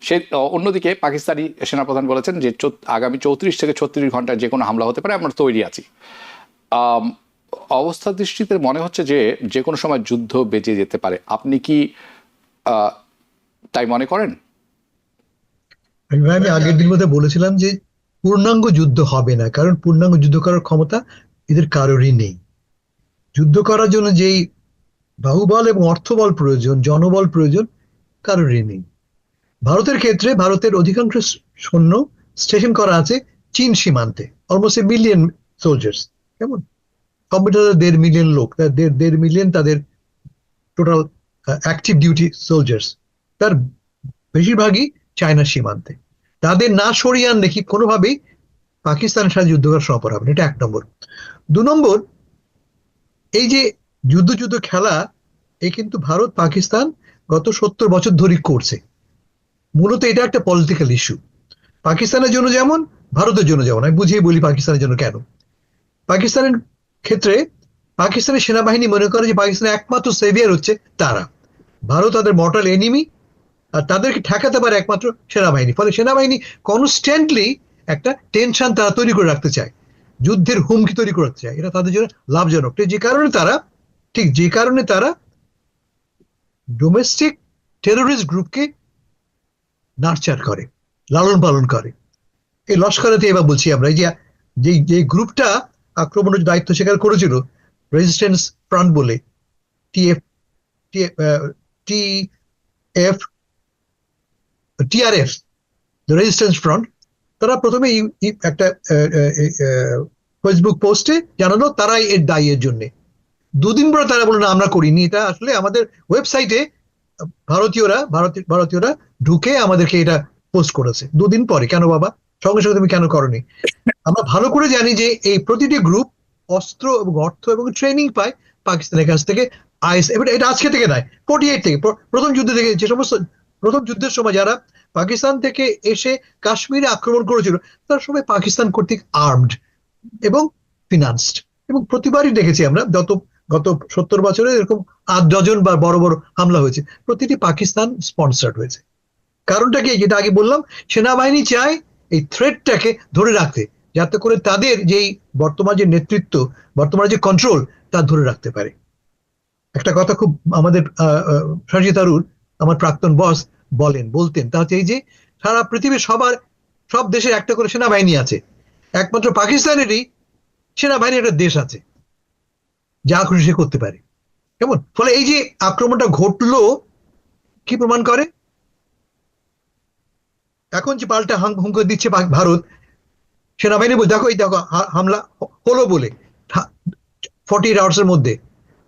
সে অন্যদিকে পাকিস্তানি সেনাপ্রধান বলেছেন যে আগামী 34 থেকে 36 ঘন্টায় যে কোনো হামলা হতে পারে, আমরা তৈরি আছি। অবস্থা দৃষ্টিতে মনে হচ্ছে যে কোনো সময় যুদ্ধ বেজে যেতে পারে। আপনি কি তাই মনে করেন? আমি আগের দিন মধ্যে বলেছিলাম যে পূর্ণাঙ্গ যুদ্ধ হবে না, কারণ পূর্ণাঙ্গ যুদ্ধ করার ক্ষমতা এদের কারোরই নেই। যুদ্ধ করার জন্য যেই বাহুবল এবং অর্থবল প্রয়োজন, জনবল প্রয়োজন, কারোরই নেই। ভারতের ক্ষেত্রে ভারতের অধিকাংশ সৈন্য স্টেশন করা আছে চীন সীমান্তে, অলমোস্ট 1 মিলিয়ন সোলজার্স। কেমন? কম্পিউটার 1.5 মিলিয়ন লোক, 1.5 মিলিয়ন তাদের টোটাল অ্যাক্টিভ ডিউটি সোলজার্স, তার বেশিরভাগই চায়নার সীমান্তে। তাদের না সরিয়ে আনলে কি কোনোভাবেই পাকিস্তানের সাথে যুদ্ধ করা সম্ভব হবে না। এটা 1 নম্বর। 2 নম্বর, এই যে যুদ্ধ যুদ্ধ খেলা, এই কিন্তু ভারত পাকিস্তান গত 70 বছর ধরে করছে। মূলত এটা একটা পলিটিক্যাল ইস্যু, পাকিস্তানের জন্য যেমন ভারতের জন্য যেমন। আমি বুঝিয়ে বলি পাকিস্তানের জন্য কেন। পাকিস্তানের ক্ষেত্রে পাকিস্তানের সেনাবাহিনী মনে করে যে পাকিস্তানের একমাত্র সেভিয়ার হচ্ছে তারা, ভারত তাদের মর্টাল এনিমি, আর তাদেরকে ঠেকাতে পারে একমাত্র সেনাবাহিনী। ফলে সেনাবাহিনী কনস্ট্যান্টলি একটা টেনশন তারা তৈরি করে রাখতে চায়, যুদ্ধের হুমকি তৈরি করে রাখতে চায়। এটা তাদের জন্য লাভজনক। যে কারণে তারা ডোমেস্টিক টেরোরিস্ট গ্রুপকে নার্চার করে, লালন পালন করে। এই লস্করাতে এবার বলছি আমরা, এই যে গ্রুপটা আক্রমণের দায়িত্ব স্বীকার করেছিল, রেজিস্ট্যান্স ফ্রন্ট বলে, TF TF TRF, resistance front, তারা প্রথমে একটা ফেসবুক পোস্টে জানালো তারাই এর দায়ী এর জন্য। 2 দিন পরে তারা বললো না, আমরা করিনি, এটা আসলে আমাদের ওয়েবসাইটে ভারতীয়রা ঢুকে আমাদেরকে এটা পোস্ট করেছে 2 দিন পরে। কেন বাবা, সঙ্গে সঙ্গে তুমি কেন করনি? আমরা ভালো করে জানি যে এই প্রতিটি গ্রুপ অস্ত্র এবং অর্থ এবং ট্রেনিং পায় পাকিস্তানের কাছ থেকে। এটা আজকে থেকে নয়, 48 থেকে, প্রথম যুদ্ধ থেকে, যে সমস্ত প্রথম যুদ্ধের সময় যারা পাকিস্তান থেকে এসে কাশ্মীরে আক্রমণ করেছিল, তারা সবাই পাকিস্তান কর্তৃক আর্মড এবং ফিনান্সড। এবং প্রতিবারই দেখেছি আমরা, গত 70 বছরে এরকম 8 ডজন বা বড় বড় হামলা হয়েছে, প্রতিটি পাকিস্তান স্পন্সার্ড হয়েছে। কারণটা কি? যেটা আগে বললাম, সেনাবাহিনী চায় এই থ্রেটটাকে ধরে রাখতে, যাতে করে তাদের যেই বর্তমান যে নেতৃত্ব, বর্তমান যে কন্ট্রোল, তা ধরে রাখতে পারে। একটা কথা খুব আমাদের শশী থারুর, আমার প্রাক্তন বস, বলতেন, তা হচ্ছে এই যে সারা পৃথিবীর সব দেশের একটা করে সেনাবাহিনী আছে, একমাত্র পাকিস্তানেরই সেনাবাহিনী একটা দেশ আছে, যা খুশি সে করতে পারে। কেমন? ফলে এই যে আক্রমণটা ঘটলো, কি প্রমাণ করে? এখন যে পাল্টা হুঙ্কার দিচ্ছে ভারত সেনাবাহিনী, দেখো এই দেখো হামলা হলো বলে 48 আওয়ার্সের মধ্যে,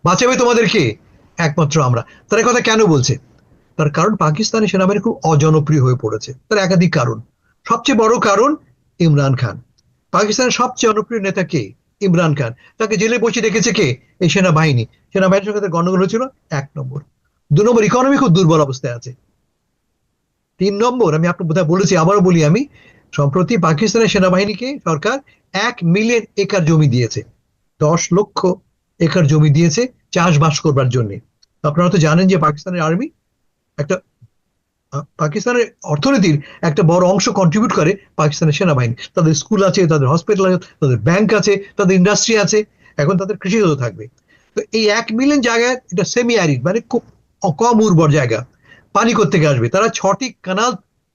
বাঁচাবে তোমাদেরকে একমাত্র আমরা। তার কথা কেন বলছে? তার কারণ পাকিস্তানি সেনাবাহিনী খুব অজনপ্রিয় হয়ে পড়েছে। তার একাধিক কারণ, সবচেয়ে বড় কারণ ইমরান খান। পাকিস্তানের সবচেয়ে জনপ্রিয় নেতা কে? ইমরান খান। তাকে জেলে বসিয়ে রেখেছে কে? এই সেনাবাহিনীর সঙ্গে তার গন্ডগোল হয়েছিল, 1 নম্বর। 2 নম্বর, ইকোনমি খুব দুর্বল অবস্থায় আছে। 3 নম্বর, আমি আপনার বোধহয় বলেছি, আবারও বলি আমি, সম্প্রতি পাকিস্তানের সেনাবাহিনীকে সরকার 1 মিলিয়ন একর জমি দিয়েছে, 10 লক্ষ একর জমি দিয়েছে চাষবাস করবার জন্য। আপনারা তো জানেন যে পাকিস্তানের অর্থনীতির একটা বড় অংশ কন্ট্রিবিউট করে পাকিস্তানের সেনাবাহিনী। তাদের স্কুল আছে, তাদের হসপিটাল আছে, তাদের ব্যাংক আছে, তাদের ইন্ডাস্ট্রি আছে, এখন তাদের কৃষিজ থাকবে। তো এই 1 মিলিয়ন জায়গায়, এটা সেমি অ্যারিড, মানে খুব কম উর্বর জায়গা, পানি কোত্থেকে আসবে? তারা 6টি কানাল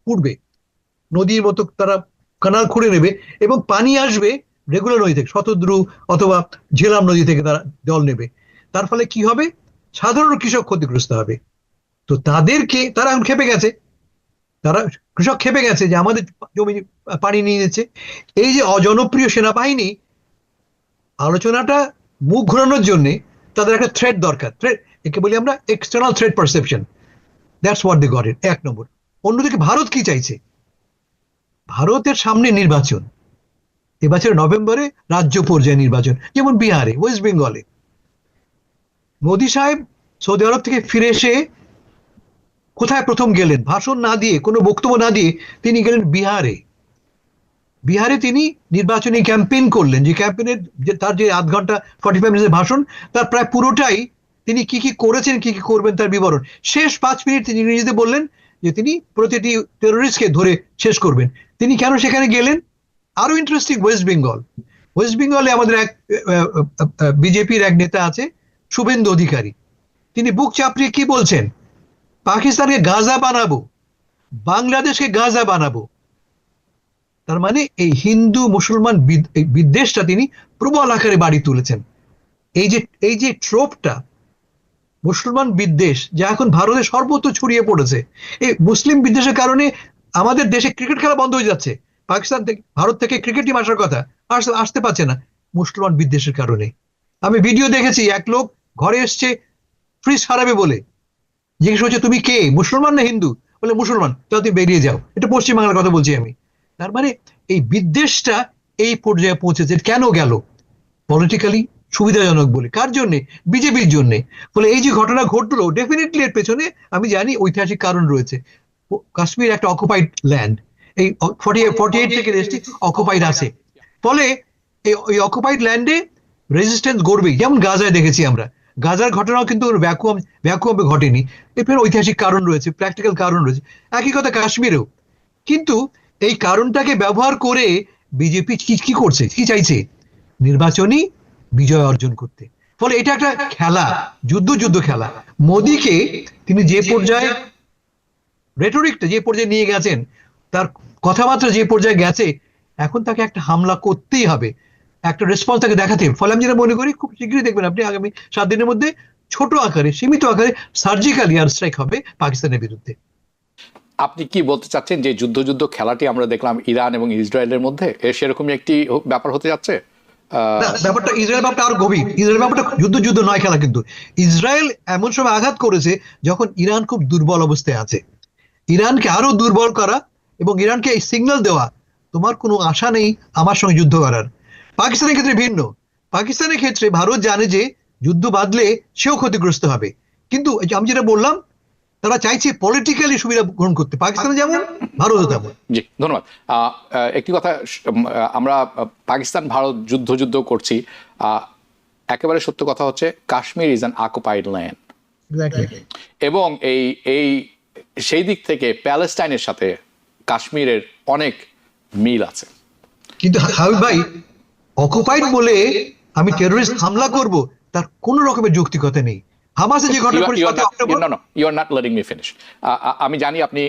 খুঁড়বে, নদীর মতো তারা কানাল খুঁড়ে নেবে, এবং পানি আসবে রেগুলার নদী থেকে, শতদ্রু অথবা ঝেলাম নদী থেকে তারা জল নেবে। তার ফলে কি হবে? সাধারণ কৃষক ক্ষতিগ্রস্ত হবে। তো তারা এখন খেপে গেছে, কৃষক খেপে গেছে যে আমাদের জমি পানি নিয়ে নিচ্ছে। এই যে অজনপ্রিয় সেনাবাহিনী, আলোচনাটা মুখ ঘোরানোর জন্য তাদের একটা থ্রেট দরকার। একে বলি আমরা external threat perception. That's what they got it. 1 number. অন্যদিকে ভারত কি চাইছে? ভারতের সামনে নির্বাচন, এবছর নভেম্বরে রাজ্য পর্যায়ে নির্বাচন, যেমন বিহারে, ওয়েস্ট বেঙ্গলে। মোদী সাহেব সৌদি আরব থেকে ফিরে এসে কোথায় প্রথম গেলেন? ভাষণ না দিয়ে, কোনো বক্তব্য না দিয়ে তিনি গেলেন বিহারে তিনি নির্বাচনী ক্যাম্পেইন করলেন। যে ক্যাম্পেইনের তার যে 8 ঘন্টা 45 মিনিটের ভাষণ, তার প্রায় পুরোটাই তিনি কি কি করেছেন, কি কি করবেন তার বিবরণ। শেষ 5 মিনিট তিনি নিজেতে বললেন যে তিনি প্রতিটি টেরোরিস্টকে ধরে শেষ করবেন। তিনি কেন সেখানে গেলেন? আরো ইন্টারেস্টিং, ওয়েস্ট বেঙ্গলে আমাদের এক বিজেপির এক নেতা আছে, শুভেন্দু অধিকারী। তিনি বুক চাপড়িয়ে কি বলছেন? পাকিস্তানকে গাজা বানাবো, বাংলাদেশকে গাজা বানাবো। তার মানে এই হিন্দু মুসলমান এই বিদ্বেষটা তিনি প্রবল আকারে বাড়ি তুলেছেন। এই যে এই যে ট্রোপটা মুসলমান বিদ্বেষ যা এখন ভারতে সর্বত্র ছড়িয়ে পড়েছে, এই মুসলিম বিদ্বেষের কারণে আমাদের দেশে ক্রিকেট খেলা বন্ধ হয়ে যাচ্ছে। পাকিস্তান থেকে, ভারত থেকে ক্রিকেট টিম আসার কথা আসতে পারছে না মুসলমান বিদ্বেষের কারণে। আমি ভিডিও দেখেছি, এক লোক ঘরে এসছে ফ্রিজ হারাবে বলে, জিজ্ঞেস করছে তুমি কে, মুসলমান না হিন্দু? বলে মুসলমান, তাহলে তুমি বেরিয়ে যাও। এটা পশ্চিমবাংলার কথা বলছি আমি। তার মানে এই বিদ্বেষটা এই পর্যায়ে পৌঁছেছে। কেন গেল? পলিটিক্যালি সুবিধাজনক বলে। কার জন্য? বিজেপির জন্য। ফলে এই যে ঘটনা ঘটলো, ডেফিনেটলি এর পেছনে আমি জানি ঐতিহাসিক কারণ রয়েছে। কাশ্মীর একটা অকুপাইড ল্যান্ড, এই 48 থেকে দেশটি অকুপাইড আছে। ফলে এই অকুপাইড ল্যান্ডে রেজিস্ট্যান্স গড়বেই, যেমন গাজায় দেখেছি আমরা। গাজার ঘটনাও কিন্তু ভ্যাকুয়ামে ঘটেনি। এর ঐতিহাসিক কারণ রয়েছে, প্র্যাকটিক্যাল কারণ রয়েছে। একই কথা কাশ্মীরেও। কিন্তু এই কারণটাকে ব্যবহার করে বিজেপি কি করছে, কি চাইছে? নির্বাচনী বিজয় অর্জন করতে। ফলে এটা একটা খেলা, যুদ্ধ খেলা। মোদিকে তিনি যে পর্যায়ে রেটরিকটা যে পর্যায়ে নিয়ে গেছেন, তার কথাবার্তা যে পর্যায়ে গেছে, এখন তাকে একটা হামলা করতেই হবে, একটা রেসপন্স তাকে দেখাতে হবে। ফলে আমি যেটা মনে করি, খুব শীঘ্রই দেখবেন আপনি আগামী 7 দিনের মধ্যে ছোট আকারে, সীমিত আকারে সার্জিক্যাল এয়ার স্ট্রাইক হবে পাকিস্তানের বিরুদ্ধে। আপনি কি বলতে চাচ্ছেন যে যুদ্ধ খেলাটি আমরা দেখলাম ইরান এবং ইসরায়েলের মধ্যে, সেরকমই একটি ব্যাপার হতে যাচ্ছে? ব্যাপারটা ইসরায়েল ব্যাপারটা আরো গভীর। ইসরায়েল ব্যাপারটা যুদ্ধ নয় খেলা, কিন্তু ইসরায়েল এমন সময় আঘাত করেছে যখন ইরান খুব দুর্বল অবস্থায় আছে। ইরানকে আরো দুর্বল করা এবং ইরানকে এই সিগন্যাল দেওয়া, তোমার কোনো আশা নেই আমার সঙ্গে যুদ্ধ করার। পাকিস্তানের ক্ষেত্রে ভিন্ন। পাকিস্তানের ক্ষেত্রে ভারত জানে যে যুদ্ধ বাঁধলে সেও ক্ষতিগ্রস্ত হবে, কিন্তু আমি যেটা বললাম, তারা চাইছে পলিটিক্যালি সুবিধা গ্রহণ করতে, পাকিস্তানে যেমন ভারতও তেমন। জি, ধন্যবাদ। একটি কথা, আমরা পাকিস্তান ভারত যুদ্ধ করছি, একেবারে সত্য কথা হচ্ছে Kashmir is an occupied land, এবং এই সেই দিক থেকে প্যালেস্টাইনের সাথে কাশ্মীরের অনেক মিল আছে। কিন্তু হাবিব ভাই, অকুপাইড বলে আমি টেররিস্ট হামলা করব, তার কোন রকমের যৌক্তিকতা নেই। হামাসে যে ঘটনা করেছে, you are not letting me finish. আমি জানি আপনি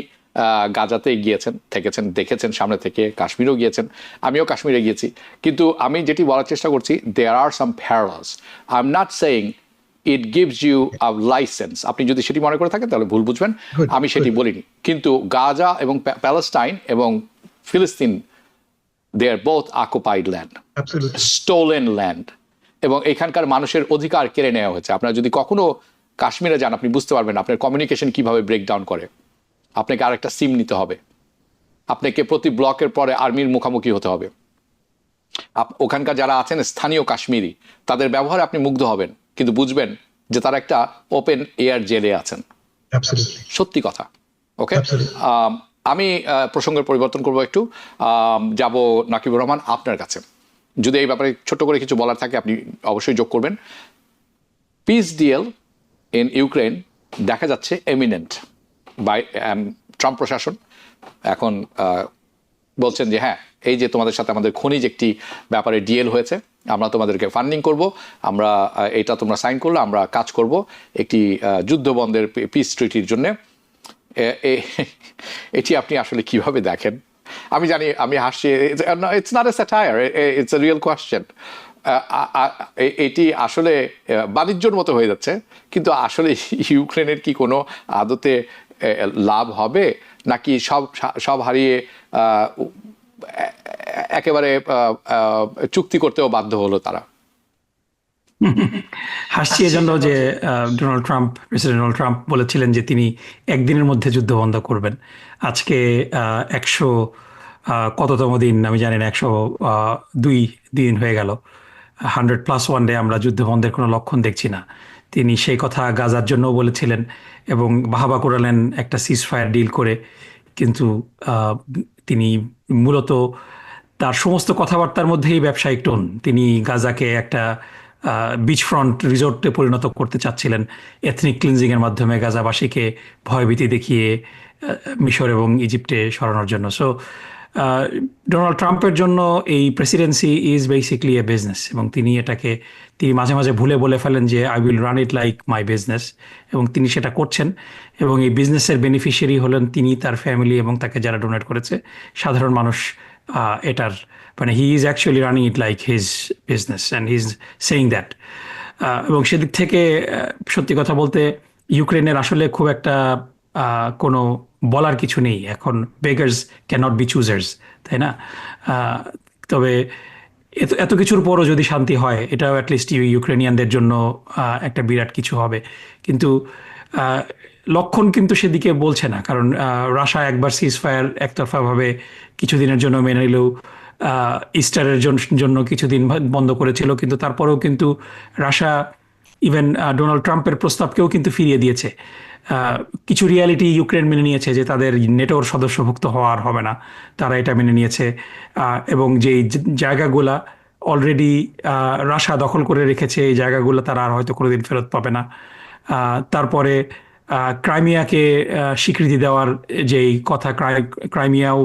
গাজাতে গিয়েছেন, থেকেছেন, দেখেছেন সামনে থেকে, কাশ্মীরেও গিয়েছেন, আমিও কাশ্মীরে গিয়েছি। কিন্তু আমি যেটি বলার চেষ্টা করছি, there are some parallels. I am not saying it gives you a licence. আপনি যদি সেটি মনে করে থাকেন তাহলে ভুল বুঝবেন, আমি সেটি বলিনি। কিন্তু গাজা এবং প্যালেস্টাইন এবং ফিলিস্তিন, they are both occupied land, stolen land, এবং এখানকার মানুষের অধিকার কেড়ে নেওয়া হয়েছে। আপনারা যদি কখনো কাশ্মীরে যান, আপনি বুঝতে পারবেন আপনার কমিউনিকেশন কিভাবে ব্রেকডাউন করে। আপনাকে আরেকটা সিম নিতে হবে, আপনাকে প্রতি ব্লকের পরে আর্মির মুখোমুখি হতে হবে। ওখানকার যারা আছেন স্থানীয় কাশ্মীরি, তাদের ব্যবহারে আপনি মুগ্ধ হবেন, কিন্তু বুঝবেন যে তারা একটা ওপেন এয়ার জেলে আছেন। সত্যি কথা। ওকে, আমি প্রসঙ্গের পরিবর্তন করবো একটু, যাব নাকিবুর রহমান আপনার কাছে। যদি এই ব্যাপারে ছোট্ট করে কিছু বলার থাকে আপনি অবশ্যই যোগ করবেন। পিস ডিল ইন ইউক্রেন দেখা যাচ্ছে এমিনেন্ট বাই ট্রাম্প প্রশাসন। এখন বলছেন যে হ্যাঁ, এই যে তোমাদের সাথে আমাদের খনিজ একটি ব্যাপারে ডিএল হয়েছে, আমরা তোমাদেরকে ফান্ডিং করব, আমরা এটা তোমরা সাইন করলে আমরা কাজ করব একটি যুদ্ধবন্ধের পিস ট্রিটির জন্য। এটি আপনি আসলে কিভাবে দেখেন? আমি জানি আমি হাসছি, it's not a satire, it's a real question. এটি আসলে বাণিজ্যর মতো হয়ে যাচ্ছে, কিন্তু আসলে ইউক্রেনের কি কোনো আদতে লাভ হবে, নাকি সব হারিয়ে একেবারে চুক্তি করতেও বাধ্য হলো তারা? হাসছি এজন্য যে প্রেসিডেন্ট ডোনাল্ড ট্রাম্প বলেছিলেন যে তিনি একদিনের মধ্যে যুদ্ধ বন্ধ করবেন। আজকে 100 কততম দিন আমি জানি না, 102 দিন হয়ে গেল। 100+1 ডে আমরা যুদ্ধ বন্ধের কোনো লক্ষণ দেখছি না। তিনি সেই কথা গাজার জন্যও বলেছিলেন এবং বাহাবা করালেন একটা সিজফায়ার ডিল করে। কিন্তু তিনি মূলত তার সমস্ত কথাবার্তার মধ্যেই ব্যবসায়িক টোন। তিনি গাজাকে একটা বিচ ফ্রন্ট রিসোর্টে পরিণত করতে চাচ্ছিলেন, এথনিক ক্লিনজিংয়ের মাধ্যমে গাজাবাসীকে ভয়ভীতি দেখিয়ে মিশর এবং ইজিপ্টে সরানোর জন্য। সো ডোনাল্ড ট্রাম্পের জন্য এই Presidency is basically A business, এবং তিনি মাঝে মাঝে ভুলে বলে ফেলেন যে I will run it like my business, এবং তিনি সেটা করছেন। এবং এই বিজনেসের বেনিফিশিয়ারি হলেন তিনি, তার ফ্যামিলি এবং তাকে যারা ডোনেট করেছে সাধারণ মানুষ, এটার মানে he is actually running it like his business and he is saying that. এবং সেদিক থেকে সত্যি কথা বলতে ইউক্রেনের আসলে খুব একটা কোনো বলার কিছু নেই এখন। Beggars can not be choosers, তাই না? আহ, তবে এত এত কিছুর পরও যদি শান্তি হয় এটাও অ্যাটলিস্ট ইউক্রেনিয়ানদের জন্য একটা বিরাট কিছু হবে। কিন্তু আহ, লক্ষণ কিন্তু সেদিকে বলছে না, কারণ রাশিয়া একবার সিজ ফায়ার একতরফাভাবে কিছুদিনের জন্য মেনে নিলেও ইস্টারের জন্য কিছুদিন বন্ধ করেছিল, কিন্তু তারপরেও কিন্তু রাশিয়া ইভেন ডোনাল্ড ট্রাম্পের প্রস্তাবকেও কিন্তু ফিরিয়ে দিয়েছে। কিছু রিয়ালিটি ইউক্রেন মেনে নিয়েছে যে তাদের নেটোর সদস্যভুক্ত হওয়া আর হবে না, তারা এটা মেনে নিয়েছে। এবং যেই জায়গাগুলা অলরেডি রাশিয়া দখল করে রেখেছে এই জায়গাগুলো তারা আর হয়তো কোনোদিন ফেরত পাবে না। তারপরে ক্রাইমিয়াকে স্বীকৃতি দেওয়ার যেই কথা, ক্রাইমিয়াও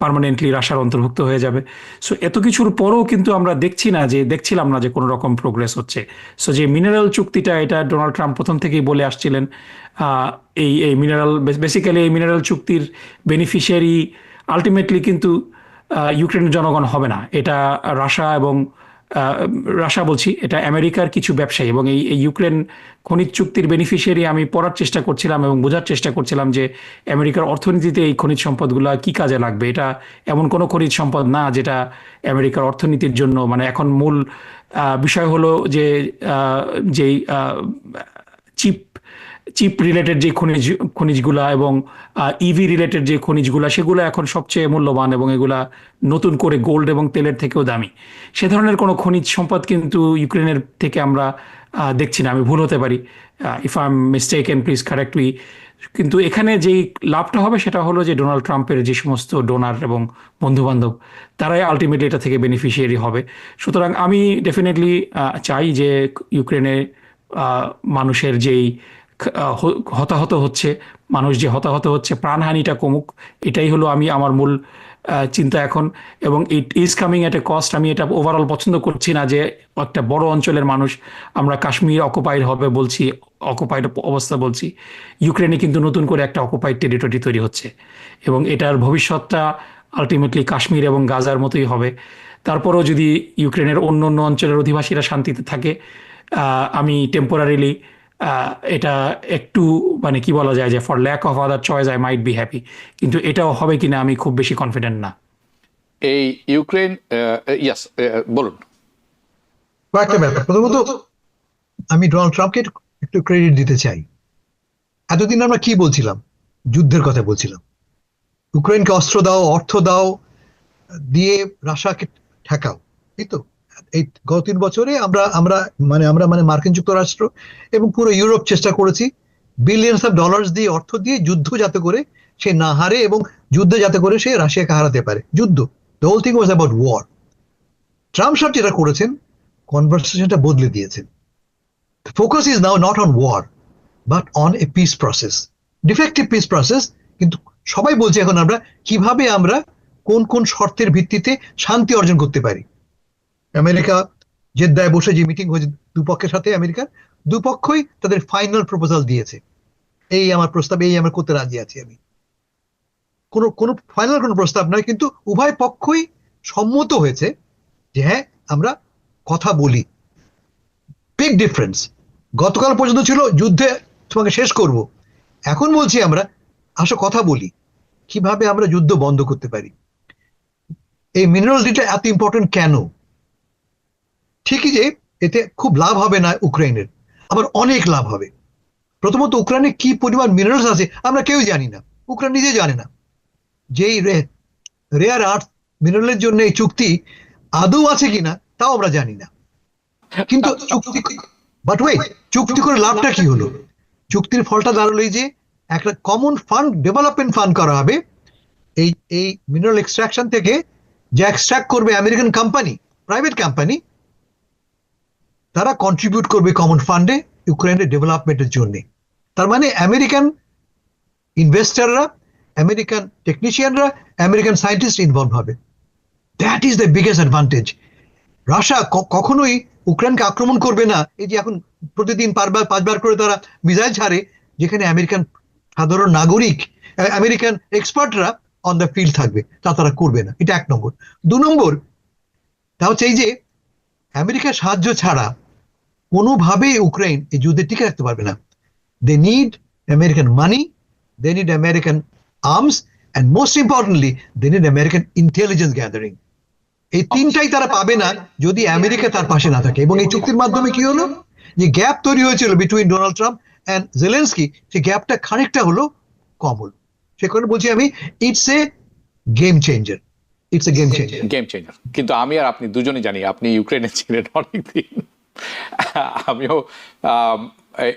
পার্মানেন্টলি রাশিয়ার অন্তর্ভুক্ত হয়ে যাবে। সো এত কিছুর পরও কিন্তু আমরা দেখছিলাম না যে কোনো রকম প্রোগ্রেস হচ্ছে। সো যে মিনারেল চুক্তিটা, এটা ডোনাল্ড ট্রাম্প প্রথম থেকেই বলে আসছিলেন। এই মিনারেল বেসিক্যালি এই মিনারেল চুক্তির বেনিফিশিয়ারি আলটিমেটলি কিন্তু ইউক্রেনের জনগণ হবে না, এটা রাশিয়া এবং রাশিয়া বলছি, এটা আমেরিকার কিছু ব্যবসায়ী। এবং এই ইউক্রেন খনিজ চুক্তির বেনিফিশিয়ারি আমি পড়ার চেষ্টা করছিলাম এবং বোঝার চেষ্টা করছিলাম যে আমেরিকার অর্থনীতিতে এই খনিজ সম্পদগুলো কি কাজে লাগবে। এটা এমন কোনো খনিজ সম্পদ না যেটা আমেরিকার অর্থনীতির জন্য মানে এখন মূল বিষয় হলো যে যেই চিপ চিপ রিলেটেড যে খনিজগুলা এবং ইভি রিলেটেড যে খনিজগুলা, সেগুলো এখন সবচেয়ে মূল্যবান এবং এগুলা নতুন করে গোল্ড এবং তেলের থেকেও দামি। সে ধরনের কোনো খনিজ সম্পদ কিন্তু ইউক্রেনের থেকে আমরা দেখছি না। আমি ভুল হতে পারি, if I am mistaken please correct me. কিন্তু এখানে যেই লাভটা হবে সেটা হলো যে ডোনাল্ড ট্রাম্পের যে সমস্ত ডোনার এবং বন্ধুবান্ধব তারাই আলটিমেটলি এটা থেকে বেনিফিশিয়ারি হবে। সুতরাং আমি ডেফিনেটলি চাই যে ইউক্রেনে মানুষের যেই হতাহত হচ্ছে, মানুষ যে হতাহত হচ্ছে, প্রাণহানিটা কমুক, এটাই হলো আমার মূল চিন্তা এখন। এবং it is coming at A cost. আমি এটা ওভারঅল পছন্দ করছি না যে একটা বড় অঞ্চলের মানুষ, আমরা কাশ্মীর অকুপাইড হবে বলছি, অকুপাইড অবস্থা বলছি, ইউক্রেনে কিন্তু নতুন করে একটা অকুপাইড টেরিটরি তৈরি হচ্ছে এবং এটার ভবিষ্যৎটা আলটিমেটলি কাশ্মীর এবং গাজার মতোই হবে। তারপরেও যদি ইউক্রেনের অন্য অন্য অঞ্চলের অধিবাসীরা শান্তিতে থাকে, আমি টেম্পোরারিলি এটা একটু মানে কি বলা যায় যে for lack of other choice I might be happy, কিন্তু এটাও হবে কিনা আমি খুব বেশি কনফিডেন্ট না। এই ইউক্রেন, ইয়াস, বলুন। কয়েকটা ব্যাপার। প্রথমত আমি ডোনাল্ড ট্রাম্পকে একটু ক্রেডিট দিতে চাই। এতদিন আমরা কি বলছিলাম? যুদ্ধের কথা বলছিলাম, ইউক্রেনকে অস্ত্র দাও, অর্থ দাও, দিয়ে রাশিয়াকে ঠেকাও, এই তো। এই গত 3 বছরে আমরা মার্কিন যুক্তরাষ্ট্র এবং পুরো ইউরোপ চেষ্টা করেছি বিলিয়নস অফ ডলার্স দিয়ে, অর্থ দিয়ে, যুদ্ধ যাতে করে সে না হারে এবং যুদ্ধে যাতে করে সে রাশিয়াকে হারাতে পারে। যুদ্ধ, the whole thing was about war. Trump সাহেব যেটা করেছেন, কনভারসেশনটা বদলে দিয়েছেন। Focus is now not on war but on a peace process, defective peace process. কিন্তু সবাই বলছে এখন আমরা কিভাবে আমরা কোন কোন শর্তের ভিত্তিতে শান্তি অর্জন করতে পারি। আমেরিকা জেদ্দায় বসে যে মিটিং হয়েছে দুপক্ষের সাথে, আমেরিকার দুপক্ষই তাদের ফাইনাল প্রপোজাল দিয়েছে, এই আমার প্রস্তাব, এই আমার করতে রাজি আছি আমি। কোনো ফাইনাল কোনো প্রস্তাব নয়, কিন্তু উভয় পক্ষই সম্মত হয়েছে যে হ্যাঁ আমরা কথা বলি। Big difference. গতকাল পর্যন্ত ছিল যুদ্ধে তোমাকে শেষ করব, এখন বলছি আমরা আসো কথা বলি কিভাবে আমরা যুদ্ধ বন্ধ করতে পারি। এই মিনারেল ডিলটা এত ইম্পর্টেন্ট কেন? ঠিকই যে এতে খুব লাভ হবে না ইউক্রেনের, আবার অনেক লাভ হবে। প্রথমত ইউক্রেনে কি পরিমাণ মিনারেলস আছে আমরা কেউ জানি না, ইউক্রেন নিজে জানে না। যেই রেয়ার আর্থ মিনারেলের জন্য এই চুক্তি আদৌ আছে কিনা তাও আমরা জানি না। কিন্তু চুক্তি করে লাভটা কি হলো? চুক্তির ফলটা দাঁড়ালো যে একটা কমন ফান্ড, ডেভেলপমেন্ট ফান্ড করা হবে। এই মিনারেল এক্সট্রাকশন থেকে যে এক্সট্রাক্ট করবে আমেরিকান কোম্পানি, প্রাইভেট কোম্পানি, তারা কন্ট্রিবিউট করবে কমন ফান্ডে ইউক্রেনের ডেভেলপমেন্টের জন্য। তার মানে আমেরিকান ইনভেস্টররা, আমেরিকান টেকনিশিয়ানরা, আমেরিকান সায়েন্টিস্ট ইনভলভ হবে। That is the biggest advantage. Russia কখনোই ইউক্রেনকে আক্রমণ করবে না। এই যে এখন প্রতিদিন 5বার করে তারা মিসাইল ছাড়ে, যেখানে আমেরিকান সাধারণ নাগরিক, আমেরিকান এক্সপার্টরা অন দ্য ফিল্ড থাকবে, তা তারা করবে না। এটা 1 নম্বর। 2 নম্বর, তা হচ্ছে এই যে আমেরিকার সাহায্য ছাড়া কোনোভাবেই ইউক্রেন এই যুদ্ধে টিকে রাখতে পারবে না। They need American money, they need American arms, and most importantly they need American intelligence gathering. এই 3টাই তারা পাবে না যদি আমেরিকা তার পাশে না থাকে। এবং এই চুক্তির মাধ্যমে কি হলো, যে গ্যাপ তৈরি হয়েছিল between Donald Trump and Zelensky, সেই গ্যাপটা খানিকটা হলো কম হলো। সে কারণে বলছি আমি, it's a game changer, it's a game changer. Game changer. কিন্তু আমি আর আপনি দুজনেই জানি আপনি ইউক্রেনে ছিলেন অনেকদিন, আমিও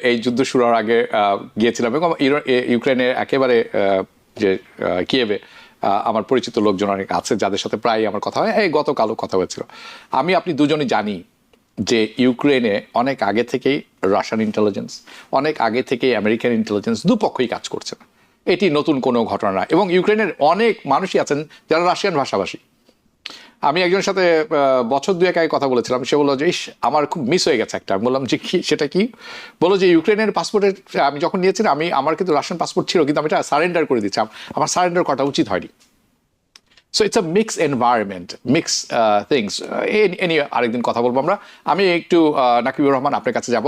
এই যুদ্ধ শুরু হওয়ার আগে গিয়েছিলাম, এবং ইউক্রেনের একেবারে যে কিয়েভে আমার পরিচিত লোকজন অনেক আছে যাদের সাথে প্রায় আমার কথা হয়। এই গতকালও কথা হয়েছিল। আমি আপনি দুজনেই জানি যে ইউক্রেনে অনেক আগে থেকেই রাশিয়ান ইন্টেলিজেন্স, অনেক আগে থেকেই আমেরিকান ইন্টেলিজেন্স দুপক্ষই কাজ করছে। এটি নতুন কোনো ঘটনা না। এবং ইউক্রেনের অনেক মানুষই আছেন যারা রাশিয়ান ভাষাভাষী। আমি একজনের সাথে বছর 2 আগে কথা বলেছিলাম, সে বললো যে ইস আমার খুব মিস হয়ে গেছে একটা। আমি বললাম যে কি, সেটা কি? বললো যে ইউক্রেনের পাসপোর্টের আমি যখন নিয়েছিলাম, আমার কিন্তু রাশিয়ান পাসপোর্ট ছিল, কিন্তু আমি এটা সারেন্ডার করে দিচ্ছি, আমার সারেন্ডার করাটা উচিত হয়নি। So it's a mix environment, mix things. এ নিয়ে আরেকদিন কথা বলবো আমরা। আমি একটু নাকিবুর রহমান আপনার কাছে যাব।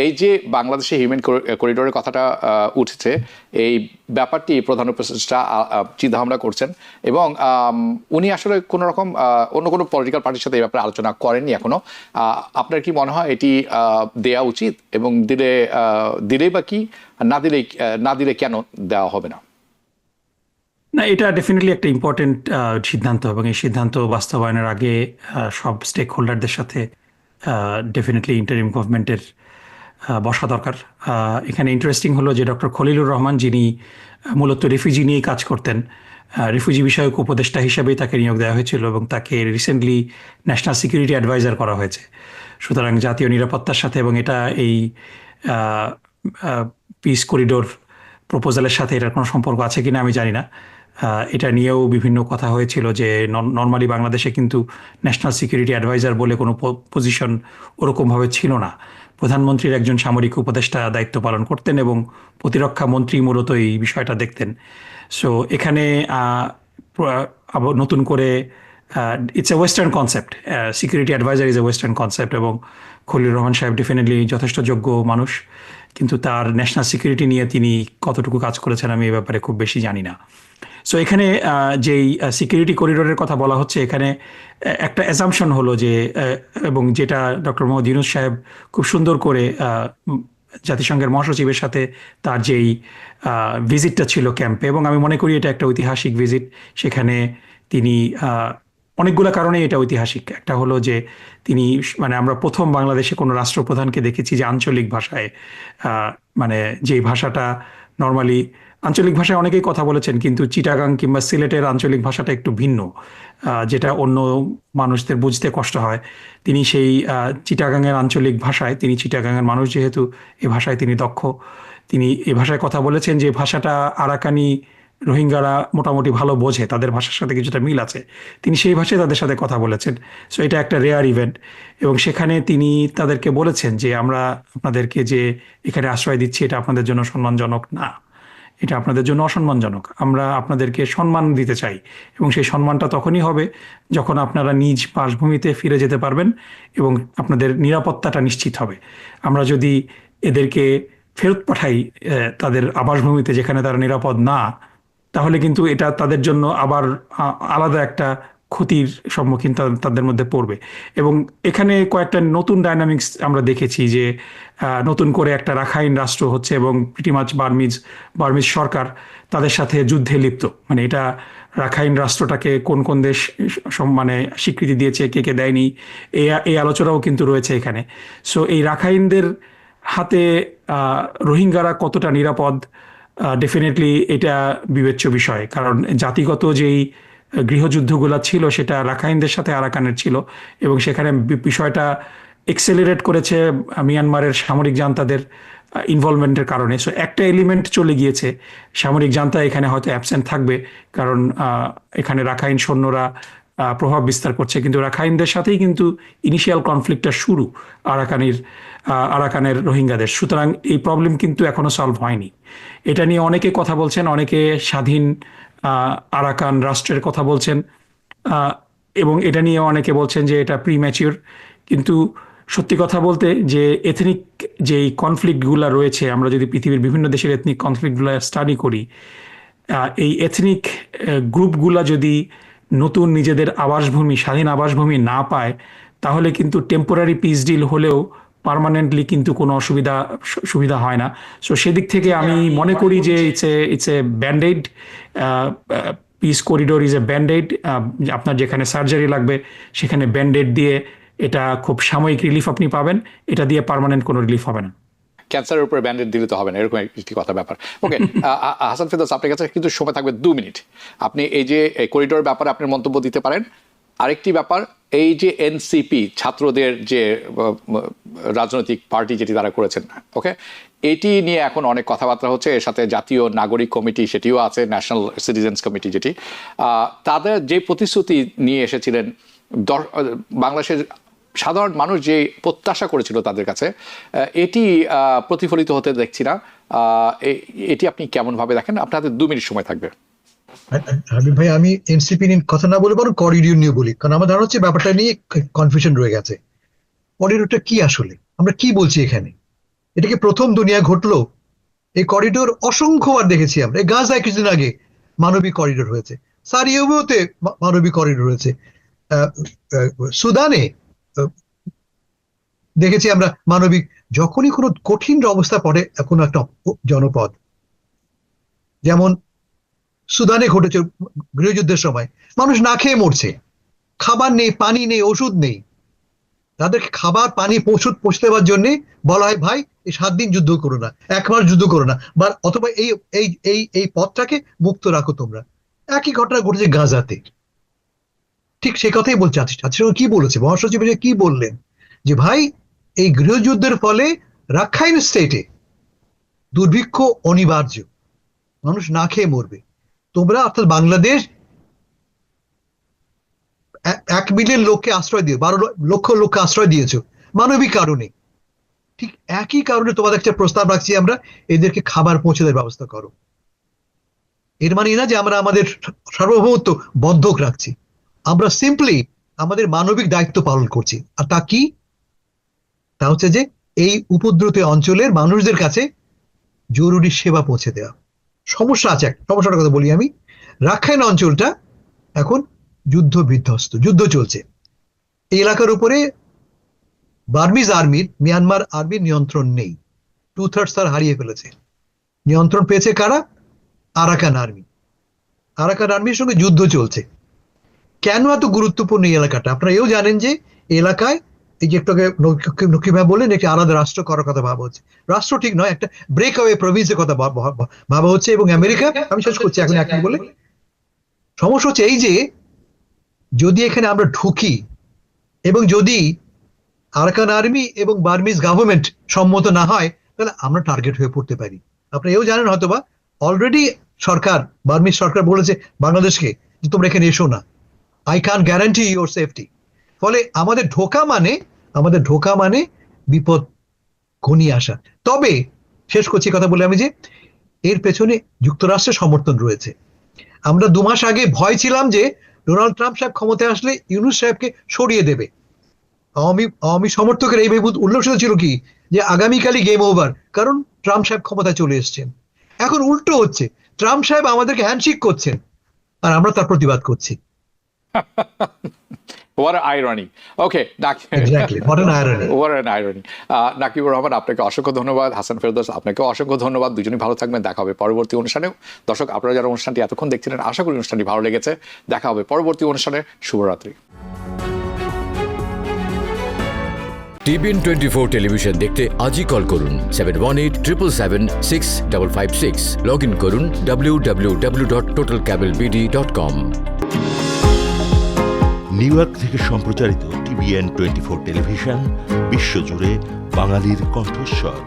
এই যে বাংলাদেশে হিউম্যান করিডোরের কথাটা উঠেছে, এই ব্যাপারটি প্রধান উপদেষ্টা চিন্তাভাবনা করছেন, এবং উনি আসলে কোনো রকম অন্য কোনো পলিটিক্যাল পার্টির সাথে এই ব্যাপারে আলোচনা করেননি এখনো। আপনার কি মনে হয় এটি দেয়া উচিত, এবং দিলেই বা কি, না দিলে কেন দেওয়া হবে না? না, এটা ডেফিনেটলি একটা ইম্পর্টেন্ট সিদ্ধান্ত, এবং এই সিদ্ধান্ত বাস্তবায়নের আগে সব স্টেক হোল্ডারদের সাথে ডেফিনেটলি ইন্টারিম গভর্নমেন্টের বসা দরকার। এখানে ইন্টারেস্টিং হলো যে ডক্টর খলিলুর রহমান, যিনি মূলত রিফিউজি নিয়েই কাজ করতেন, রিফিউজি বিষয়ক উপদেষ্টা হিসেবেই তাকে নিয়োগ দেওয়া হয়েছিল, এবং তাকে রিসেন্টলি ন্যাশনাল সিকিউরিটি অ্যাডভাইজার করা হয়েছে। সুতরাং জাতীয় নিরাপত্তার সাথে, এবং এটা এই পিস করিডোর প্রপোজালের সাথে এটার কোনো সম্পর্ক আছে কিনা আমি জানি না। এটা নিয়েও বিভিন্ন কথা হয়েছিল যে নর্মালি বাংলাদেশে কিন্তু ন্যাশনাল সিকিউরিটি অ্যাডভাইজার বলে কোনো পজিশন ওরকমভাবে ছিল না। প্রধানমন্ত্রীর একজন সামরিক উপদেষ্টা দায়িত্ব পালন করতেন, এবং প্রতিরক্ষা মন্ত্রী মূলত এই বিষয়টা দেখতেন। সো এখানে নতুন করে it's a western concept, security adviser is a western concept, এবং খলিলুর রহমান সাহেব ডেফিনেটলি যথেষ্ট যোগ্য মানুষ, কিন্তু তার ন্যাশনাল সিকিউরিটি নিয়ে তিনি কতটুকু কাজ করেছেন আমি এই ব্যাপারে খুব বেশি জানি না। সো এখানে যেই সিকিউরিটি করিডোরের কথা বলা হচ্ছে, এখানে একটা অ্যাজাম্পশন হলো যে, এবং যেটা ডক্টর মোহাম্মদ ইউনূস সাহেব খুব সুন্দর করে জাতিসংঘের মহাসচিবের সাথে তার যেই ভিজিটটা ছিল ক্যাম্পে, এবং আমি মনে করি এটা একটা ঐতিহাসিক ভিজিট। সেখানে তিনি অনেকগুলো কারণে এটা ঐতিহাসিক। একটা হলো যে তিনি, মানে আমরা প্রথম বাংলাদেশে কোনো রাষ্ট্রপ্রধানকে দেখেছি যে আঞ্চলিক ভাষায়, মানে যেই ভাষাটা নর্মালি আঞ্চলিক ভাষায় অনেকেই কথা বলেছেন, কিন্তু চিটাগাং কিংবা সিলেটের আঞ্চলিক ভাষাটা একটু ভিন্ন, যেটা অন্য মানুষদের বুঝতে কষ্ট হয়। তিনি সেই চিটাগাংয়ের আঞ্চলিক ভাষায়, তিনি চিটাগাংয়ের মানুষ যেহেতু এই ভাষায় তিনি দক্ষ, তিনি এই ভাষায় কথা বলেছেন, যে ভাষাটা আরাকানি রোহিঙ্গারা মোটামুটি ভালো বোঝে, তাদের ভাষার সাথে কিছুটা মিল আছে। তিনি সেই ভাষায় তাদের সাথে কথা বলেছেন। সো এটা একটা রেয়ার ইভেন্ট, এবং সেখানে তিনি তাদেরকে বলেছেন যে আমরা আপনাদেরকে যে এখানে আশ্রয় দিচ্ছি এটা আপনাদের জন্য সম্মানজনক না, এটা আপনাদের জন্য অসম্মানজনক। আমরা আপনাদেরকে সম্মান দিতে চাই, এবং সেই সম্মানটা তখনই হবে যখন আপনারা নিজ বাসভূমিতে ফিরে যেতে পারবেন এবং আপনাদের নিরাপত্তাটা নিশ্চিত হবে। আমরা যদি এদেরকে ফেরত পাঠাই তাদের আবাসভূমিতে যেখানে তারা নিরাপদ না, তাহলে কিন্তু এটা তাদের জন্য আবার আলাদা একটা ক্ষতির সম্মুখীন তাদের মধ্যে পড়বে। এবং এখানে কয়েকটা নতুন ডায়নামিক্স আমরা দেখেছি, যে নতুন করে একটা রাখাইন রাষ্ট্র হচ্ছে, এবং প্রিটিমাচ বার্মিজ সরকার তাদের সাথে যুদ্ধে লিপ্ত। মানে এটা রাখাইন রাষ্ট্রটাকে কোন কোন দেশ মানে স্বীকৃতি দিয়েছে, কে কে দেয়নি, এই আলোচনাও কিন্তু রয়েছে এখানে। সো এই রাখাইনদের হাতে রোহিঙ্গারা কতটা নিরাপদ, ডেফিনেটলি এটা বিবেচ্য বিষয়। কারণ জাতিগত যেই গৃহযুদ্ধগুলো ছিল সেটা রাখাইনদের সাথে আরাকানের ছিল, এবং সেখানে বিষয়টা এক্সেলারেট করেছে মিয়ানমারের সামরিক জান্তাদের ইনভলভমেন্টের কারণে। সো একটা এলিমেন্ট চলে গিয়েছে, সামরিক জান্তা এখানে হয়তো অ্যাবসেন্ট থাকবে, কারণ এখানে রাখাইন সৈন্যরা প্রভাব বিস্তার করছে, কিন্তু রাখাইনদের সাথেই কিন্তু ইনিশিয়াল কনফ্লিক্টটা শুরু আরাকানের রোহিঙ্গাদের। সুতরাং এই প্রবলেম কিন্তু এখনো সলভ হয়নি। এটা নিয়ে অনেকে কথা বলছেন, অনেকে স্বাধীন আরাকান রাষ্ট্রের কথা বলছেন, এবং এটা নিয়ে অনেকে বলছেন যে এটা প্রিম্যাচিওর। কিন্তু সত্যি কথা বলতে যে এথনিক যেই কনফ্লিক্টগুলো রয়েছে, আমরা যদি পৃথিবীর বিভিন্ন দেশের এথনিক কনফ্লিক্টগুলো স্টাডি করি, এই এথনিক গ্রুপগুলা যদি নতুন নিজেদের আবাসভূমি, স্বাধীন আবাসভূমি না পায়, তাহলে কিন্তু টেম্পোরারি পিস ডিল হলেও পার্মানেন্টলি কিন্তু কোনো সুবিধা হয় না। সো সেদিক থেকে আমি মনে করি যে it's a branded, piece corridor is a branded. আপনার যেখানে সার্জারি লাগবে সেখানে ব্যান্ডেড দিয়ে এটা খুব সাময়িক রিলিফ আপনি পাবেন, এটা দিয়ে পার্মানেন্ট কোনো রিলিফ হবে না। ক্যান্সারের উপরে ব্যান্ডেড দিলে তো হবে না, এরকম একটি কথা ব্যাপার। ওকে, হাসান ফেরদৌস, আপনার কাছে কিন্তু সময় থাকবে 2 মিনিট। আপনি এই যে করিডোর ব্যাপারে আপনার মন্তব্য দিতে পারেন। আরেকটি ব্যাপার, এই যে এনসিপি ছাত্রদের যে রাজনৈতিক পার্টি যেটি তারা করেছেন, ওকে, এটি নিয়ে এখন অনেক কথাবার্তা হচ্ছে। এর সাথে জাতীয় নাগরিক কমিটি সেটিও আছে, ন্যাশনাল সিটিজেন্স কমিটি যেটি, তাদের যে প্রতিশ্রুতি নিয়ে এসেছিলেন, বাংলাদেশের সাধারণ মানুষ যে প্রত্যাশা করেছিল তাদের কাছে, এটি প্রতিফলিত হতে দেখছি না। এটি আপনি কেমনভাবে দেখেন? আপনার হাতে 2 মিনিট সময় থাকবে। হাবিব ভাই, আমি এনসিপি নিয়ে কথা না বলে বরং করিডোর নিয়ে বলি, কারণ আমার ধারণা হচ্ছে ব্যাপারটা নিয়ে কনফিউশন রয়ে গেছে। করিডোরটা কি আসলে, আমরা কি বলছি এখানে? এটা কি প্রথম দুনিয়ায় ঘটলো? এই করিডোর অসংখ্যবার দেখেছি আমরা। এই গাজায় কিছুদিন আগে মানবিক করিডোর হয়েছে, সারিয়াতে মানবিক করিডোর হয়েছে, সুদানে দেখেছি আমরা মানবিক। যখনই কোনো কঠিন অবস্থা পড়ে কোনো একটা জনপদ, যেমন সুদানে ঘটেছে গৃহযুদ্ধের সময়, মানুষ না খেয়ে মরছে, খাবার নেই, পানি নেই, ওষুধ নেই। তাদেরকে খাবার, পানি, ওষুধ পৌঁছে দেওয়ার জন্য বলা হয়, ভাই এই 7 দিন যুদ্ধ করো না, 1 মাস যুদ্ধ করো না, বা অথবা এই এই এই এই পথটাকে মুক্ত রাখো তোমরা। একই ঘটনা ঘটেছে গাজাতে। ঠিক সে কথাই বলছে। জাতিসংঘ কি বলেছে, মহাসচিব কি বললেন, যে ভাই এই গৃহযুদ্ধের ফলে রাখাইন স্টেটে দুর্ভিক্ষ অনিবার্য, মানুষ না খেয়ে মরবে। তোমরা, অর্থাৎ বাংলাদেশ 1 মিলিয়ন লোককে আশ্রয় দিও, 12 লক্ষ লোককে আশ্রয় দিয়েছো মানবিক কারণে। ঠিক একই কারণে তোমাদের একটা প্রস্তাব রাখছি আমরা, এদেরকে খাবার পৌঁছে দেওয়ার ব্যবস্থা করো। এর মানে না যে আমরা আমাদের সার্বভৌমত্ব বন্ধক রাখছি, আমরা সিম্পলি আমাদের মানবিক দায়িত্ব পালন করছি। আর তা কি? তা হচ্ছে যে এই উপদ্রুত অঞ্চলের মানুষদের কাছে জরুরি সেবা পৌঁছে দেওয়া। সমস্যা আছে, সমস্যাটার কথা বলি আমি। রাখাইন অঞ্চলটা এখন যুদ্ধ বিধ্বস্ত, যুদ্ধ চলছে। এই এলাকার উপরে বার্মিজ আর্মির, মিয়ানমার আর্মির নিয়ন্ত্রণ নেই। 2/3 তার হারিয়ে ফেলেছে। নিয়ন্ত্রণ পেয়েছে কারা? Arakan army. আরাকান আর্মির সঙ্গে যুদ্ধ চলছে। কেন এত গুরুত্বপূর্ণ এই এলাকাটা? আপনারা এও জানেন যে এলাকায়, এই যে একটু আগে নকিব ভাই বললেন, একটি আলাদা রাষ্ট্র করার কথা ভাবা হচ্ছে। রাষ্ট্র ঠিক নয়, একটা ব্রেক অ্যাওয়ে প্রভিন্সের কথা ভাবা হচ্ছে। এবং আমেরিকা, আমি শেষ করছি এখন একই বলে, সমস্যা হচ্ছে এই যে যদি এখানে আমরা ঢুকি এবং যদি আরাকান আর্মি এবং বার্মিজ গভর্নমেন্ট সম্মত না হয়, তাহলে আমরা টার্গেট হয়ে পড়তে পারি। আপনারা এও জানেন হয়তোবা, অলরেডি সরকার, বার্মিজ সরকার বলেছে বাংলাদেশকে যে তোমরা এখানে এসো না, I can guarantee your safety. ফলে আমাদের ঢোকা মানে বিপদ ঘনিয়ে আসা। তবে শেষ করছি কথা বলে আমি, যে এর পেছনে যুক্তরাষ্ট্রের সমর্থন রয়েছে। আমরা 2 মাস আগে ভয় ছিলাম যে ডোনাল্ড ট্রাম্প সাহেব ক্ষমতায় আসলে ইউনূস সাহেবকে সরিয়ে দেবে। আওয়ামী সমর্থকের এই ভেবে উল্লসিত ছিল কি, যে আগামীকালই গেম ওভার, কারণ ট্রাম্প সাহেব ক্ষমতায় চলে এসেছেন। এখন উল্টো হচ্ছে, ট্রাম্প সাহেব আমাদেরকে হ্যান্ডশেক করছেন আর আমরা তার প্রতিবাদ করছি। What an irony. Okay, Exactly. What an irony. What an irony. Nakibur Rahman, আপনাকে অসংখ্য ধন্যবাদ। হাসান ফেরদৌস, আপনাকেও অসংখ্য ধন্যবাদ। দুজনেই ভালো থাকবেন। দেখা হবে পরবর্তী অনুষ্ঠানেও। দর্শক, আপনারা যারা অনুষ্ঠানটি এতক্ষণ দেখছিলেন, আশা করি অনুষ্ঠানটি ভালো লেগেছে। দেখা হবে পরবর্তী অনুষ্ঠানে। শুভরাত্রি। TBN 24 টেলিভিশন দেখতে আজই কল করুন 7187776556। লগ ইন করুন www.totalcablebd.com। নিউ ইয়র্ক থেকে সম্প্রচারিত TBN 24 টেলিভিশন বিশ্বজুড়ে বাঙালির কণ্ঠস্বর।